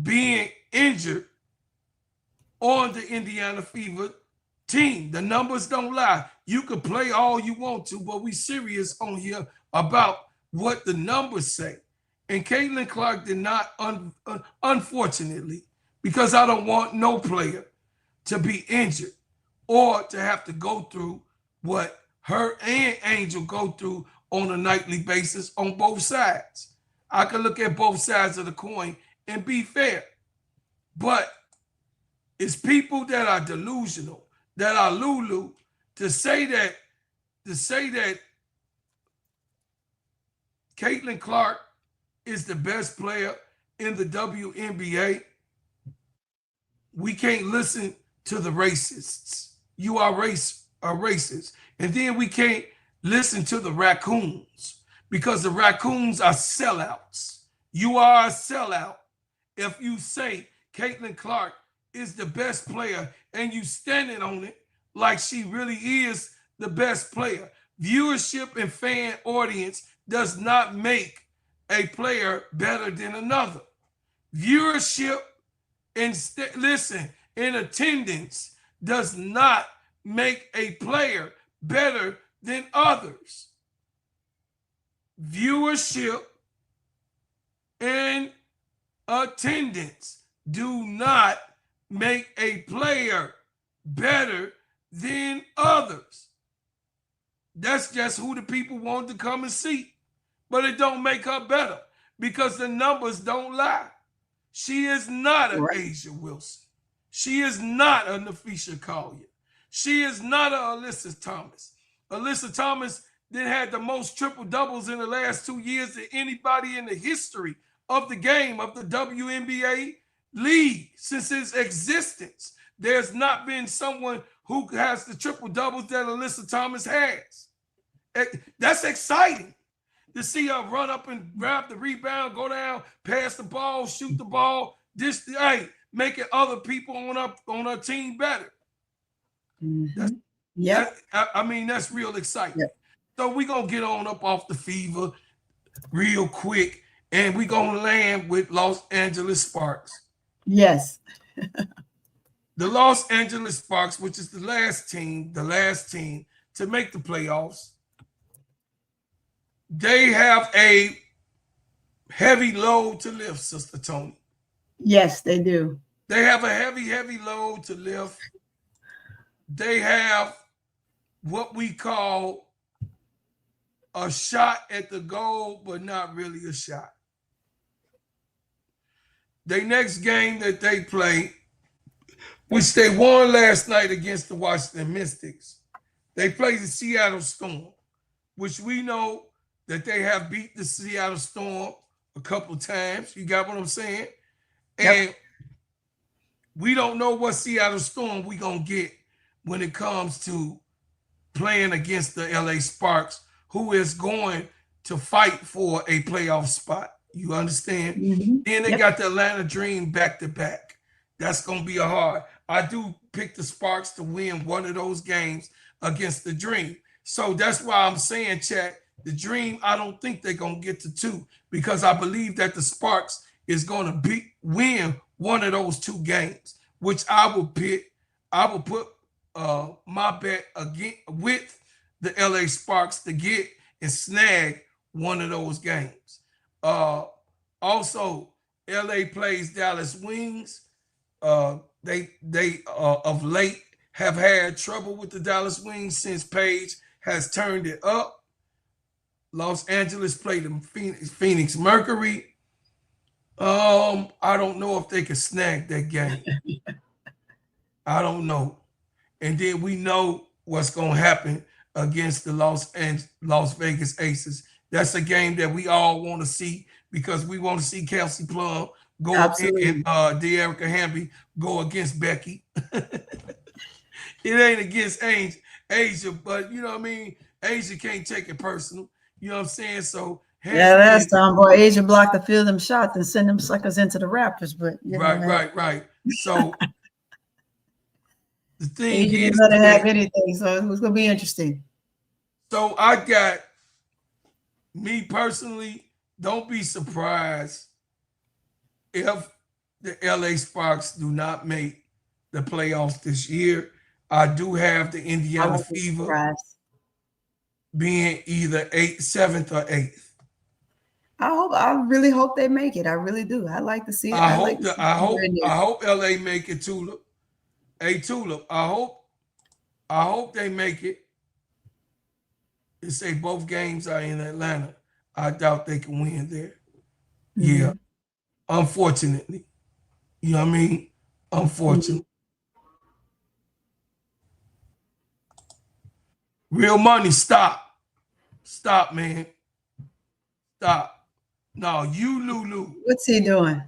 being injured on the Indiana Fever team. The numbers don't lie. You could play all you want to, but we serious on here about what the numbers say. And Caitlin Clark did not, unfortunately, because I don't want no player to be injured or to have to go through what her and Angel go through on a nightly basis on both sides. I can look at both sides of the coin and be fair. But it's people that are delusional, that are Lulu, to say that Caitlin Clark is the best player in the WNBA. we can't listen to the racists. You are racist. And then we can't listen to the raccoons because the raccoons are sellouts. You are a sellout if you say Caitlin Clark is the best player and you standing on it like she really is the best player. Viewership and fan audience does not make a player better than another. Viewership and listen, in attendance does not make a player better than others. Viewership and attendance do not make a player better than others. That's just who the people want to come and see. But it don't make her better because the numbers don't lie. She is not an A'ja Wilson. She is not a Nafisha Collier. She is not a Alyssa Thomas. Alyssa Thomas then had the most triple doubles in the last 2 years than anybody in the history of the game, of the WNBA league since its existence. There's not been someone who has the triple doubles that Alyssa Thomas has. That's exciting to see her run up and grab the rebound, go down, pass the ball, shoot the ball, making other people on her team better. I mean, that's real exciting. Yep. So we're going to get on up off the fever real quick, and we're going to land with Los Angeles Sparks. Yes. The Los Angeles Sparks, which is the last team to make the playoffs, they have a heavy load to lift, Sister Tony. Yes, they do. They have a heavy load to lift. They have what we call a shot at the goal, but not really a shot. Their next game that they play, which they won last night against the Washington Mystics, they play the Seattle Storm, which we know that they have beat the Seattle Storm a couple of times. You got what I'm saying? And we don't know what Seattle Storm we going to get when it comes to playing against the LA Sparks, who is going to fight for a playoff spot. You understand? Mm-hmm. Then they got the Atlanta Dream back-to-back. That's going to be a hard. I do pick the Sparks to win one of those games against the Dream. So that's why I'm saying, chat, the Dream, I don't think they're going to get to 2 because I believe that the Sparks is going to win one of those 2 games, which I will put my bet again with the LA Sparks to get and snag one of those games. Also, LA plays Dallas Wings. They of late have had trouble with the Dallas Wings since Paige has turned it up. Los Angeles played the Phoenix Mercury. I don't know if they can snag that game. I don't know. And then we know what's going to happen against the Las Vegas Aces. That's a game that we all want to see because we want to see Kelsey Plum go and De'Erica Hamby go against Becky. It ain't against A'ja, but you know what I mean? A'ja can't take it personal. You know what I'm saying? So last time, boy, A'ja blocked the field them shots and send them suckers into the Raptors. But right. So the thing A'ja is, didn't let her have anything, so it was gonna be interesting. So I got me personally. Don't be surprised if the LA Sparks do not make the playoffs this year. I do have the Indiana Fever being either 7th or 8th. I really hope they make it. I really do. I like to see it. I hope LA make it, Tulip. Hey, Tulip, I hope they make it. They say both games are in Atlanta. I doubt they can win there. Mm-hmm. Yeah. Unfortunately. You know what I mean? Unfortunately. Mm-hmm. Real money, stop. Stop, man. Stop. No, you, Lulu. What's he doing?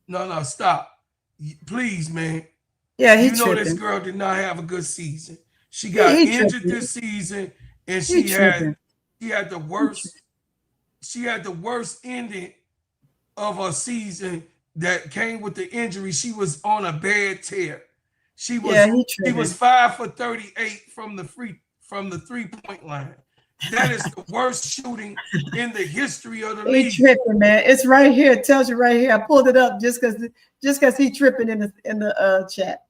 No, stop. Please, man. Yeah, he You know this tripping. girl did not have a good season. She got He injured tripping. this season, and He tripping. she had the worst ending of a season that came with the injury. She was on a bad tear. She Yeah, was he she was tripping. 5 for 38 from the 3-point line. That is the worst shooting in the history of the He league. tripping, man. It's right here. It tells you right here. I pulled it up just because he tripping in the chat.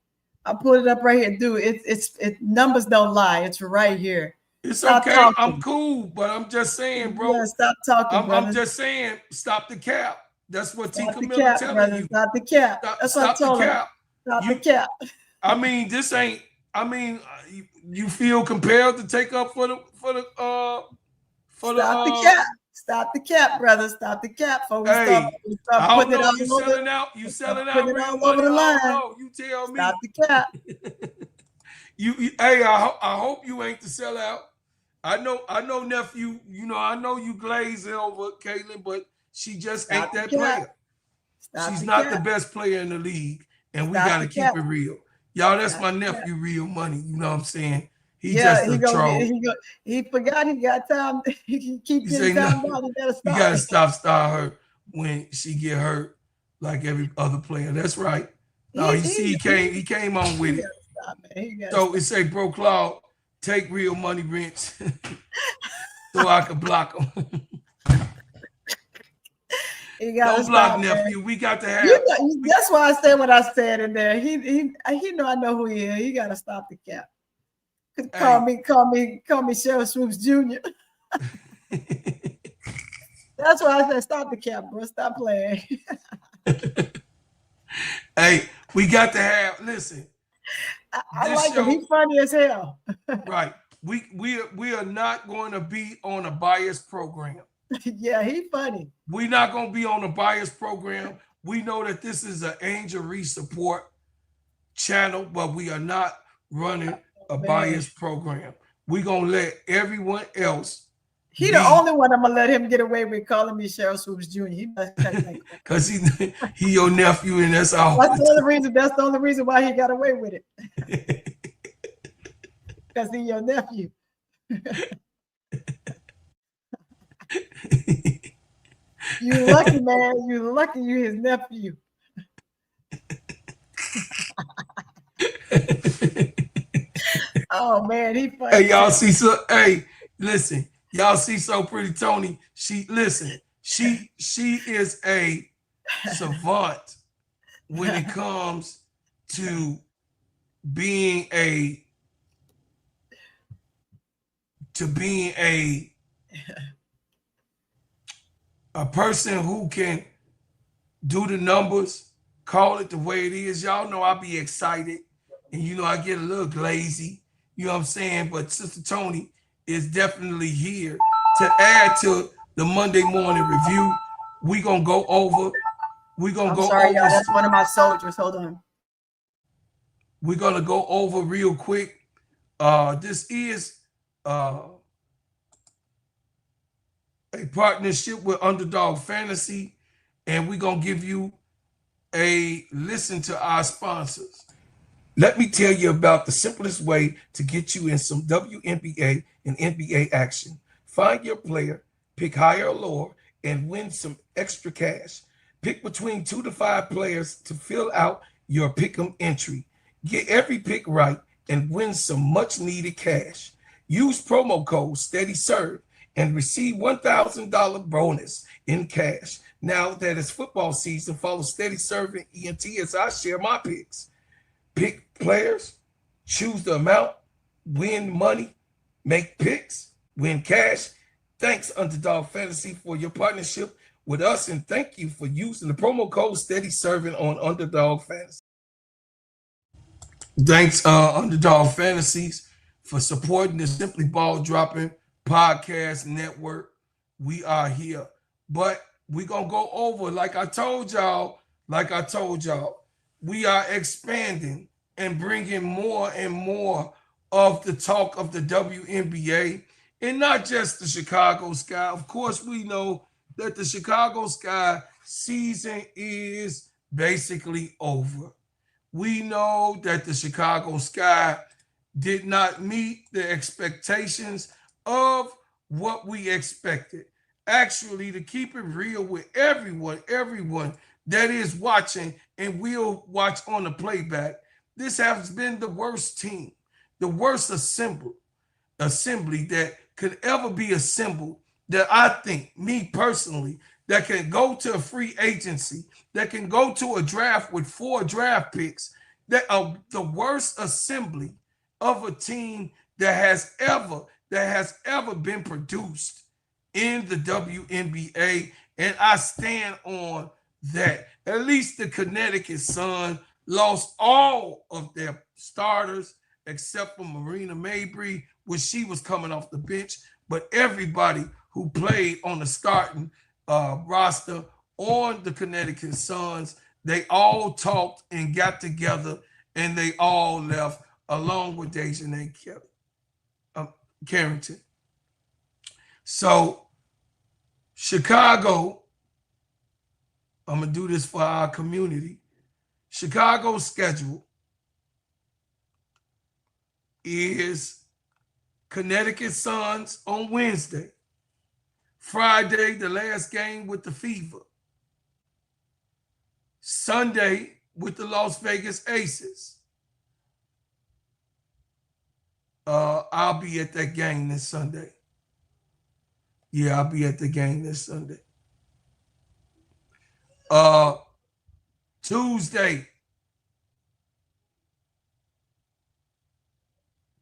I pulled it up right here, dude. It numbers don't lie. It's right here. It's Stop okay. I'm talking. cool, but I'm just saying, bro. Yeah, stop talking, I'm brother. just saying, stop the cap. That's what T. Stop the Camilla cap, telling brother. you. Stop the cap. That's what I Stop the told him. cap. Stop the cap. I mean, this ain't. I mean, you feel compelled to take up for the Stop the cap. Stop the cap, brother. Stop the cap before we start I don't putting it know. all You over. selling out. You selling Putting out it real all money. over the I line. don't know. You tell me. Stop the cap. Hey, I hope you ain't the sellout. I know, nephew. You know, I know you glazing over Caitlin, but she just Stop ain't the that cap. player. Stop She's the not cap. the best player in the league, and we Stop got to the keep cap. it real. Y'all, that's Stop my the nephew, real money. You know what I'm saying? He Yeah, just a troll. he forgot he got time. He keep You getting say no. time out. He gotta You stop. gotta stop her when she get hurt like every other player. That's right. No, he came on with it. Stop, man. So it say, bro, Claude, take real money rents so I can block him. Don't block nephew. Man. We got to have. That's why I said what I said in there. He know I know who he is. He gotta stop the cap. Call me Cheryl Swoops Jr. That's why I said stop the cap, bro. Stop playing. Hey, we got to have. Listen, I like him. He's funny as hell. Right. We are not going to be on a biased program. Yeah, he's funny. We're not going to be on a biased program. We know that this is an Angel REESE support channel, but we are not running a biased program. We're going to let everyone else. He the only one I'm going to let him get away with calling me Cheryl Swoops Jr. Because he your nephew, and that's all. That's the only reason why he got away with it. Because he's your nephew. You lucky, man. You lucky you his nephew. Oh man, he funny. Hey, y'all see so listen, y'all see So Pretty Tony. She is a savant when it comes to being a person who can do the numbers, call it the way it is. Y'all know I be excited, and you know I get a little glazy. You know what I'm saying? But Sister Tony is definitely here to add to the Monday morning review. We're gonna go over. Y'all. That's one of my soldiers. Hold on. We're gonna go over real quick. This is a partnership with Underdog Fantasy, and we're gonna give you a listen to our sponsors. Let me tell you about the simplest way to get you in some WNBA and NBA action. Find your player, pick higher or lower, and win some extra cash. Pick between 2 to 5 players to fill out your pick'em entry. Get every pick right and win some much needed cash. Use promo code SteadyServe and receive $1,000 bonus in cash. Now that it's football season, follow Steady Serving ENT as I share my picks. Pick players, choose the amount, win money, make picks, win cash. Thanks, Underdog Fantasy, for your partnership with us, and thank you for using the promo code Steady Serving on Underdog Fantasy. Thanks, Underdog Fantasies, for supporting the Simply Ball Dropping Podcast Network. We are here, but we're gonna go over, like I told y'all, we are expanding and bringing more and more of the talk of the WNBA, and not just the Chicago Sky. Of course, we know that the Chicago Sky season is basically over. We know that the Chicago Sky did not meet the expectations of what we expected. Actually, to keep it real with everyone that is watching and will watch on the playback, this has been the worst team, the worst assembly that could ever be assembled, that I think, me personally, that can go to a free agency, that can go to a draft with 4 draft picks, that the worst assembly of a team that has ever been produced in the WNBA, and I stand on that. At least the Connecticut Sun lost all of their starters except for Marina Mabrey, when she was coming off the bench, but everybody who played on the starting roster on the Connecticut Suns, they all talked and got together, and they all left along with Dejanay Carrington. So Chicago, I'm going to do this for our community. Chicago's schedule is Connecticut Suns on Wednesday. Friday, the last game with the Fever. Sunday with the Las Vegas Aces. I'll be at that game this Sunday. Yeah, I'll be at the game this Sunday.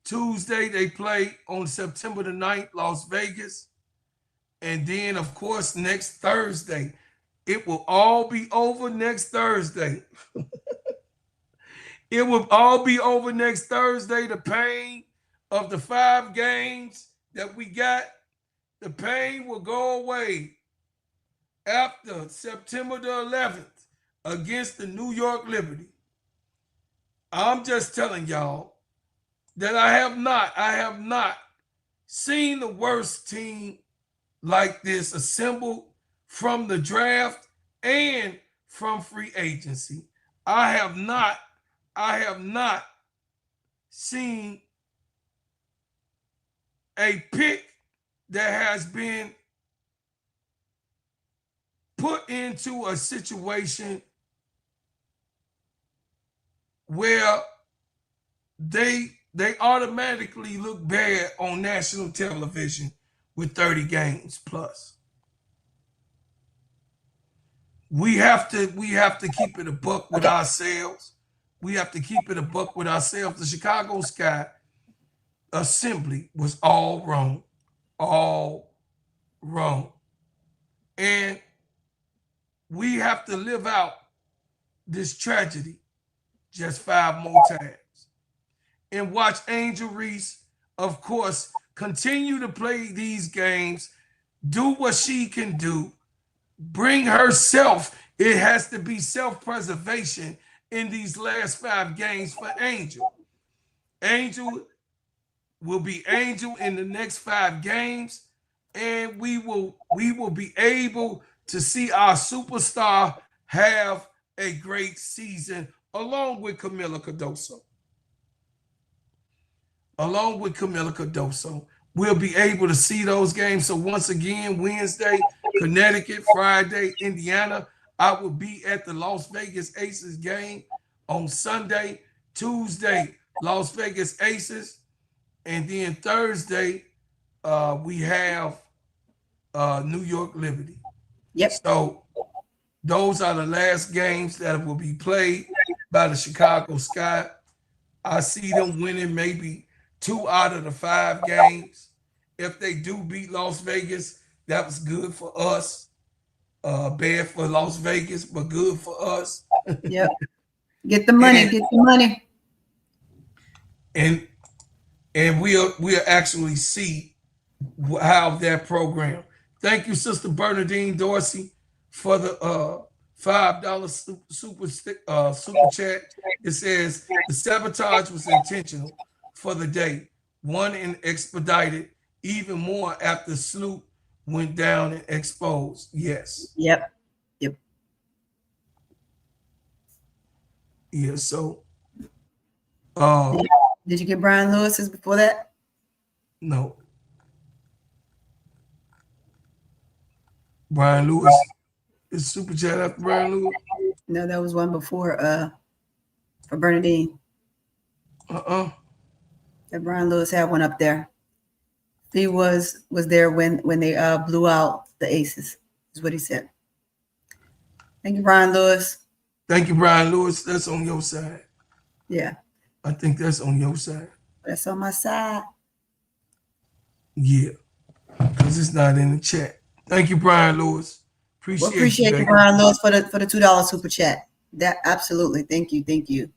Tuesday, they play on September the 9th, Las Vegas. And then, of course, next Thursday. It will all be over next Thursday. It will all be over next Thursday. The pain of the 5 games that we got, the pain will go away after September the 11th against the New York Liberty. I'm just telling y'all that I have not seen the worst team like this assembled from the draft and from free agency. I have not seen a pick that has been put into a situation where they automatically look bad on national television with 30 games plus. We have to keep it a buck with ourselves. We have to keep it a buck with ourselves. The Chicago Sky assembly was all wrong. All wrong. And we have to live out this tragedy just 5 more times. And watch Angel Reese, of course, continue to play these games, do what she can do, bring herself. It has to be self-preservation in these last 5 games for Angel. Angel will be Angel in the next 5 games, and we will be able to see our superstar have a great season along with Camila Cardoso. We'll be able to see those games. So once again, Wednesday, Connecticut, Friday, Indiana. I will be at the Las Vegas Aces game on Sunday. Tuesday, Las Vegas Aces. And then Thursday, we have New York Liberty. Yep. So those are the last games that will be played by the Chicago Sky. I see them winning maybe 2 out of the 5 games. If they do beat Las Vegas, that was good for us. Bad for Las Vegas, but good for us. Yep. Get the money. Get the money. And we'll actually see how that program. Thank you, Sister Bernadine Dorsey, for the $5 super chat. It says the sabotage was intentional for the day. One and expedited even more after Sloop went down and exposed. Yes. Yep. Yep. Yeah, so Did you get Brian Lewis's before that? no. Brian Lewis is super chat after Brian Lewis. No, that was one before for Bernadine. That Brian Lewis had one up there. He was there when they blew out the Aces, is what he said. Thank you, Brian Lewis. Thank you, Brian Lewis. That's on your side. Yeah. I think that's on your side. That's on my side. Yeah. Because it's not in the chat. Thank you, Brian Lewis. Appreciate you, Brian Lewis, for the $2 super chat. That absolutely. Thank you. Thank you.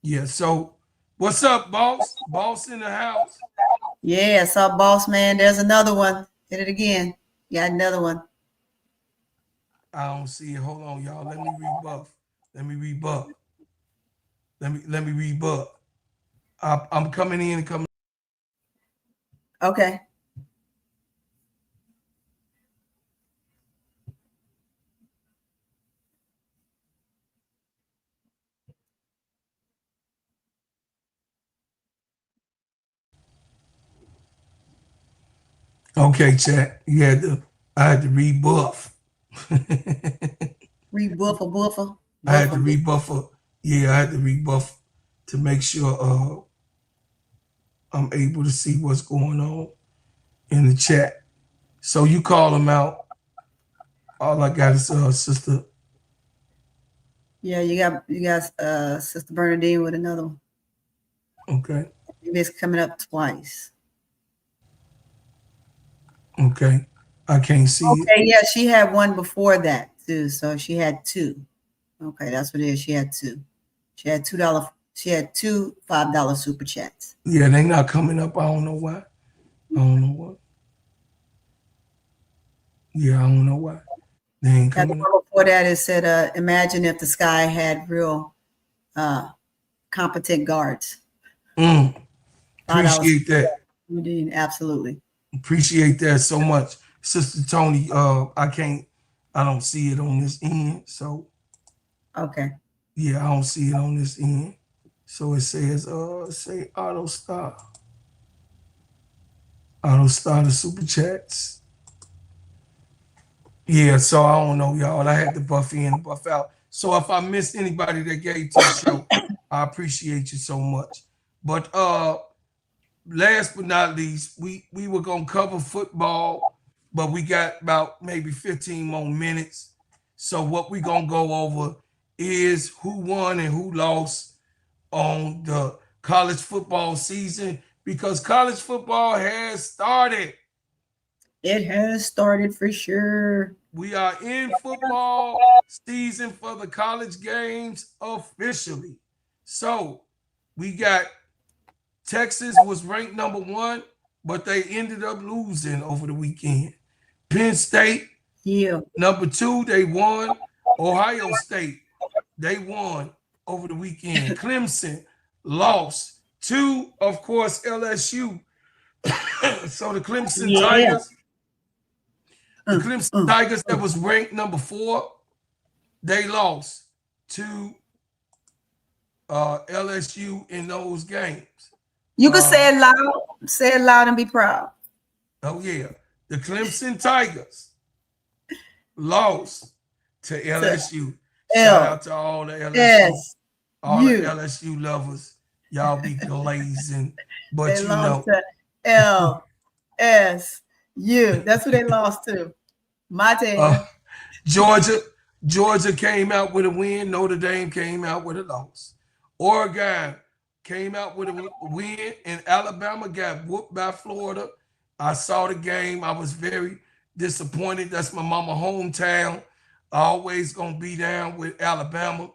Yeah. So what's up, boss? Boss in the house. Yeah, I saw Boss Man. There's another one. Hit it again. Got another one. I don't see it. Hold on, y'all. Let me rebuff. Let me rebuff. Let me rebuff. I'm coming in and coming. Okay. Okay, chat. I had to rebuff. Rebuff a buffer. I had to rebuff. I had to rebuff to make sure I'm able to see what's going on in the chat. So you call them out. All I got is sister. Yeah, you got Sister Bernadine with another one. Okay. It's coming up twice. Okay. I can't see it. Okay, yeah, she had one before that too. So she had two. Okay, that's what it is. She had two. She had $2. She had two $5 super chats. Yeah, they not coming up. I don't know why. I don't know what. Yeah, I don't know why. They ain't coming up. Before that, it said, imagine if the sky had real competent guards. Appreciate that. Absolutely. Appreciate that so much. Sister Tony, I don't see it on this end. So okay. Yeah, I don't see it on this end. So it says say auto start the super chats. Yeah, so I don't know, y'all. I had to buff in and buff out. So if I missed anybody that gave to the show, I appreciate you so much. But last but not least, we were gonna cover football, but we got about maybe 15 more minutes. So what we gonna go over is who won and who lost on the college football season, because college football has started. It has started for sure. We are in football season for the college games officially. So we got Texas was ranked number 1, but they ended up losing over the weekend. Penn State, number 2, they won. Ohio State, they won over the weekend. Clemson lost to, of course, LSU. So the Clemson Tigers, Tigers that was ranked number 4, they lost to LSU in those games. You can say it loud and be proud. Oh yeah, the Clemson Tigers lost to LSU. Shout out to all the LSU, the LSU lovers. Y'all be glazing, but they lost to LSU. That's who they lost to. My team. Georgia came out with a win. Notre Dame came out with a loss. Oregon came out with a win, and Alabama got whooped by Florida. I saw the game. I was very disappointed. That's my mama hometown. Always gonna be down with Alabama.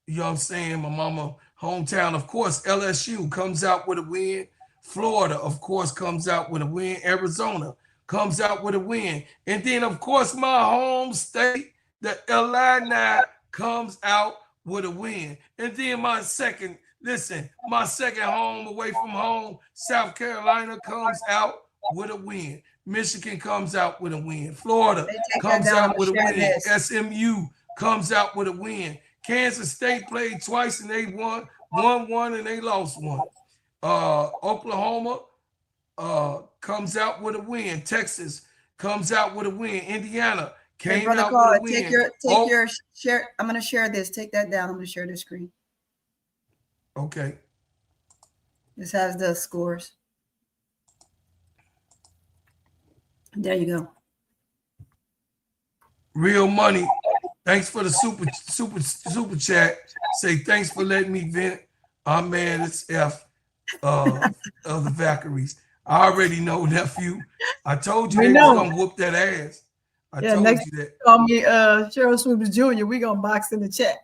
You know what I'm saying? My mama hometown. Of course, LSU comes out with a win. Florida, of course, comes out with a win. Arizona comes out with a win. And then, of course, my home state, the Illini, comes out with a win. And then my second home away from home, South Carolina, comes out with a win. Michigan comes out with a win. Florida comes out with a win. SMU comes out with a win. Kansas State played twice and they won one and they lost one. Oklahoma comes out with a win. Texas comes out with a win. Indiana Hey, came brother out Carl, with a win. take your share. I'm gonna share this. Take that down. I'm gonna share the screen. Okay. This has the scores. There you go. Real money. Thanks for the super chat. Say thanks for letting me vent. I'm man, it's F of the Valkyries. I already know, nephew. I told you they was gonna whoop that ass. I told you that. Call me Cheryl Swoops Jr. We gonna box in the chat.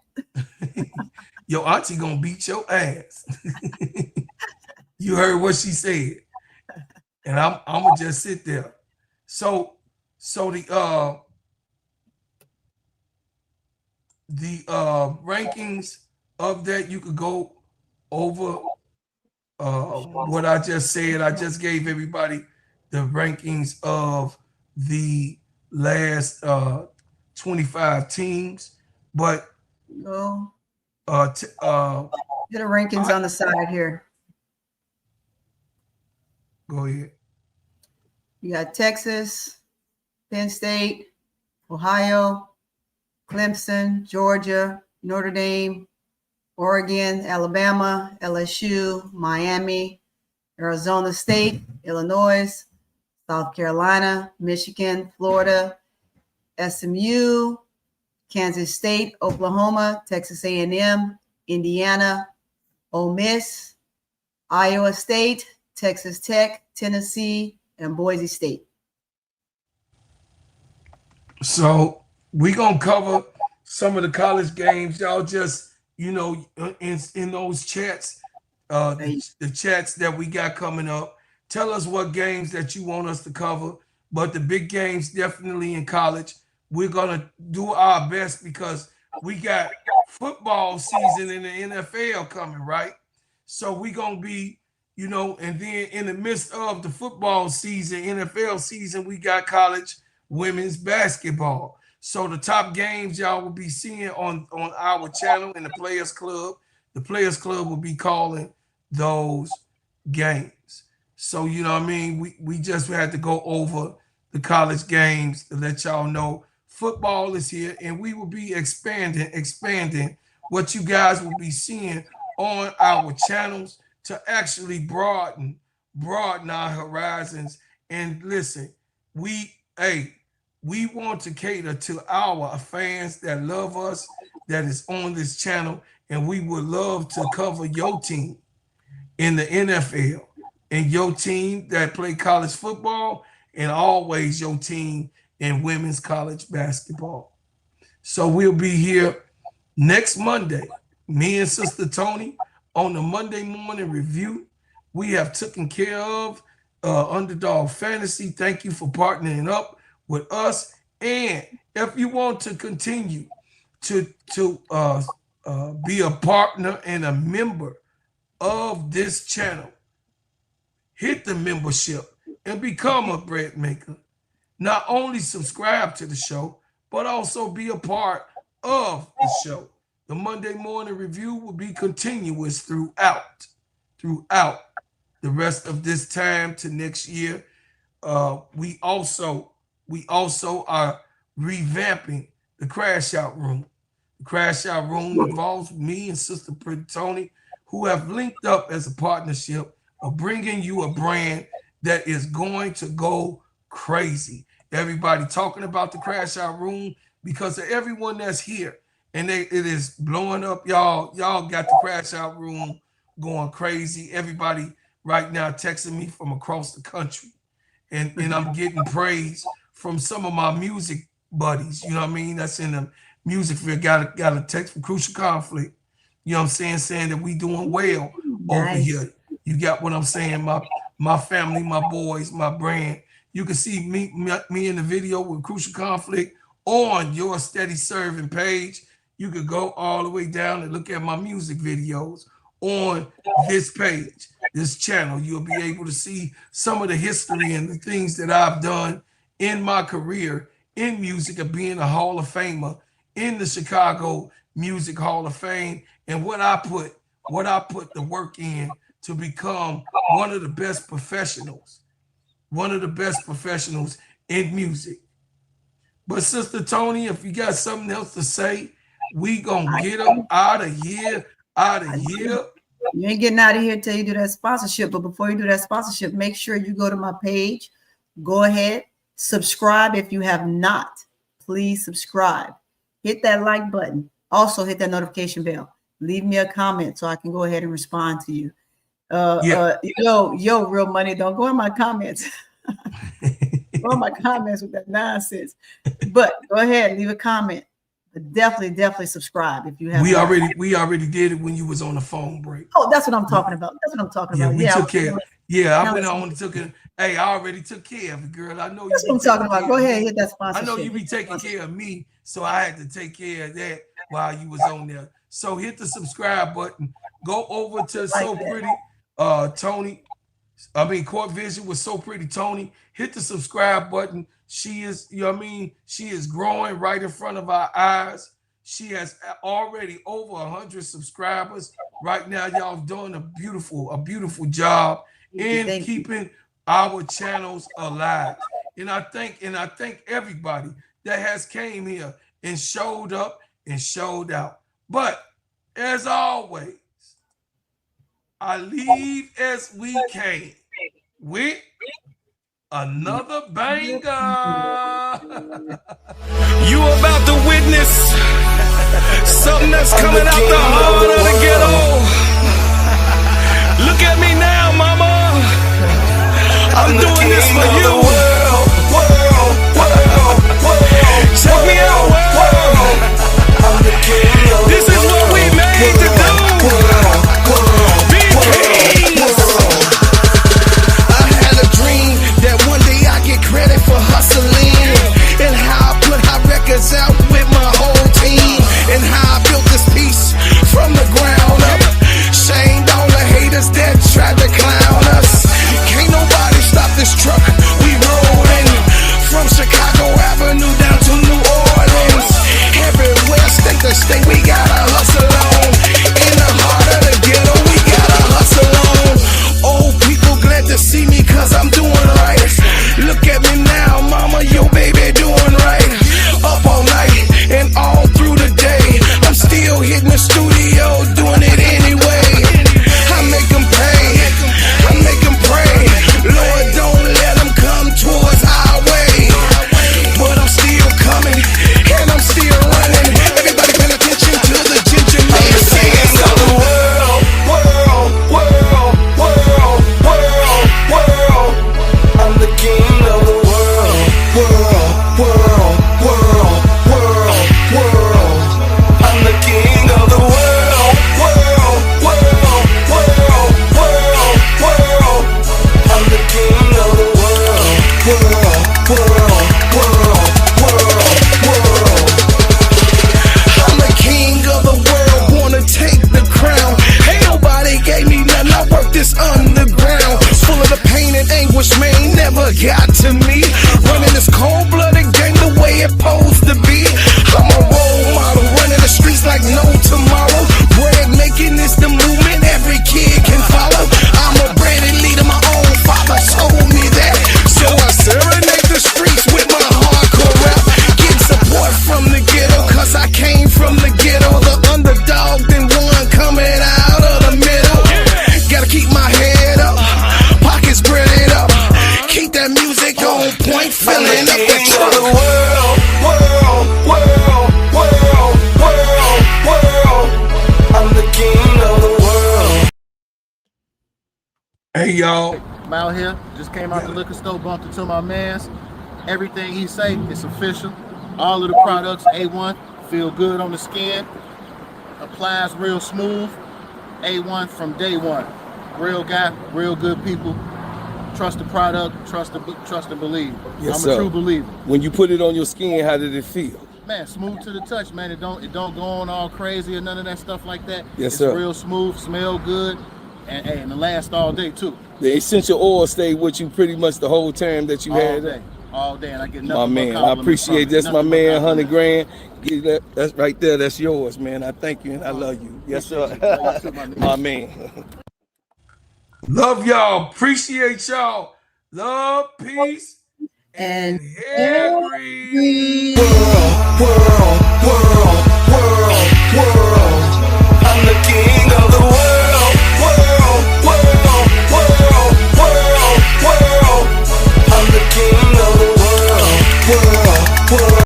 Your auntie gonna beat your ass. You heard what she said. And I'm gonna just sit there. So the rankings of that, you could go over what I just said. I just gave everybody the rankings of the last 25 teams, but Go. Get the rankings on the side here. Go ahead. You got Texas, Penn State, Ohio, Clemson, Georgia, Notre Dame, Oregon, Alabama, LSU, Miami, Arizona State, Illinois, South Carolina, Michigan, Florida, SMU, Kansas State, Oklahoma, Texas A&M, Indiana, Ole Miss, Iowa State, Texas Tech, Tennessee, and Boise State. So we're going to cover some of the college games. Y'all just, in those chats, the chats that we got coming up, tell us what games that you want us to cover. But the big games definitely in college. We're going to do our best because we got football season in the NFL coming, right? So we're going to be, and then in the midst of the football season, NFL season, we got college women's basketball. So the top games y'all will be seeing on our channel in the Players Club. The Players Club will be calling those games. So, you know what I mean? We just had to go over the college games to let y'all know football is here, and we will be expanding what you guys will be seeing on our channels to actually broaden our horizons. And listen, we want to cater to our fans that love us, that is on this channel, and we would love to cover your team in the NFL and your team that play college football, and always your team in women's college basketball. So we'll be here next Monday, me and Sister Tony, on the Monday morning review. We have taken care of Underdog Fantasy. Thank you for partnering up with us. And if you want to continue to be a partner and a member of this channel, hit the membership and become a bread maker. Not only subscribe to the show, but also be a part of the show. The Monday morning review will be continuous throughout the rest of this time to next year. We also are revamping the Crash Out Room. The Crash Out Room involves me and Sister Pretty Tony, who have linked up as a partnership of bringing you a brand that is going to go crazy. Everybody talking about the Crash Out Room because of everyone that's here. And it is blowing up, y'all. Y'all got the Crash Out Room going crazy. Everybody right now texting me from across the country. And I'm getting praise from some of my music buddies. You know what I mean? That's in the music field. Got a text from Crucial Conflict. You know what I'm saying that we doing well over here. You got what I'm saying? My family, my boys, my brand. You can see me in the video with Crucial Conflict on your Steady Serv'n page. You could go all the way down and look at my music videos on this page, this channel. You'll be able to see some of the history and the things that I've done in my career in music of being a Hall of Famer in the Chicago Music Hall of Fame, and what I put the work in to become one of the best professionals in music. But Sister Tony, if you got something else to say, we gonna get them out of here. You ain't getting out of here till you do that sponsorship. But before you do that sponsorship, make sure you go to my page. Go ahead, subscribe if you have not. Please subscribe. Hit that like button. Also hit that notification bell. Leave me a comment so I can go ahead and respond to you. Yo, real money. Don't go in my comments. Go in my comments with that nonsense. But go ahead, leave a comment. But definitely subscribe if you have. We already did it when you was on the phone break. Oh, that's what I'm talking about. We took care. I went on and took it. Hey, I already took care of it, girl. I know. That's what I'm talking about. Go ahead, hit that sponsorship. I know you be taking care of me, so I had to take care of that while you was on there. So hit the subscribe button. Go over to So Pretty Tony. I mean, Court Vision with So Pretty Tony. Hit the subscribe button. She is, she is growing right in front of our eyes. She has already over 100 subscribers. Right now, y'all doing a beautiful job in keeping our channels alive. And I thank everybody that has came here and showed up and showed out. But as always, I leave as we came with another banger. You about to witness something that's coming out the heart of the ghetto. Look at me now, mama. I'm doing this for you. Check me out, world. This is what we made to do. Be kings. I had a dream that one day I get credit for hustling, and how I put hot records out with my whole team, and how I built this piece from the ground up. Shamed all the haters that tried to clown us. Can't nobody stop this truck. We rolling from Chicago Avenue down to New Orleans. Everywhere, state to state, we gotta hustle on. In the heart of the ghetto, we gotta hustle on. Old people glad to see me 'cause I'm doing right. Look at me now, mama, your baby doing right. Up all night and all through the day, I'm still hitting the studio, doing it anyway. I make them pay, I make them pray. Lord, don't let them come towards our way. But I'm still coming, and I'm still running. Everybody pay attention to the ginger man saying so. I'm the king of the world. I'm the king of the world. I'm the king of the I'm the king of the world, wanna take the crown. Ain't nobody gave me nothing, I worked this underground. Full of the pain and anguish, man, never got to me. Running this cold-blooded game the way it supposed to be. I'm a role model, running the streets like no tomorrow. Bread making is the movement every kid can follow. I'm a branded leader, my own father told me that. So I serenade the streets with my hardcore rap. Get support from the ghetto, 'cause I came from the ghetto. The underdog, then one coming out of the middle. Gotta keep my head up, pockets spread up. Keep that music on point, filling up the truck. I'm the king of the world. Hey, y'all. I'm out here, just came out the liquor store, bumped into my mans. Everything he say is official. All of the products, A1, feel good on the skin, applies real smooth. A1 from day one. Real guy, real good people. Trust the product, trust and believe. Yes, I'm a sir. true believer. When you put it on your skin, how did it feel? Man, smooth to the touch, man. It don't go on all crazy or none of that stuff like that. Yes, it's sir. real smooth, smell good, and it lasts all day too. The essential oil stayed with you pretty much the whole time that you All had day. it? all day, and I get My nothing but man, I compliments appreciate from it. this, my Nothing but man. 100 compliments. grand. Get that, that's right there. That's yours, man. I thank you and I love you. Yes, sir. Appreciate you, my man. My man. Love y'all. Appreciate y'all. Love, peace, and hair grease. World,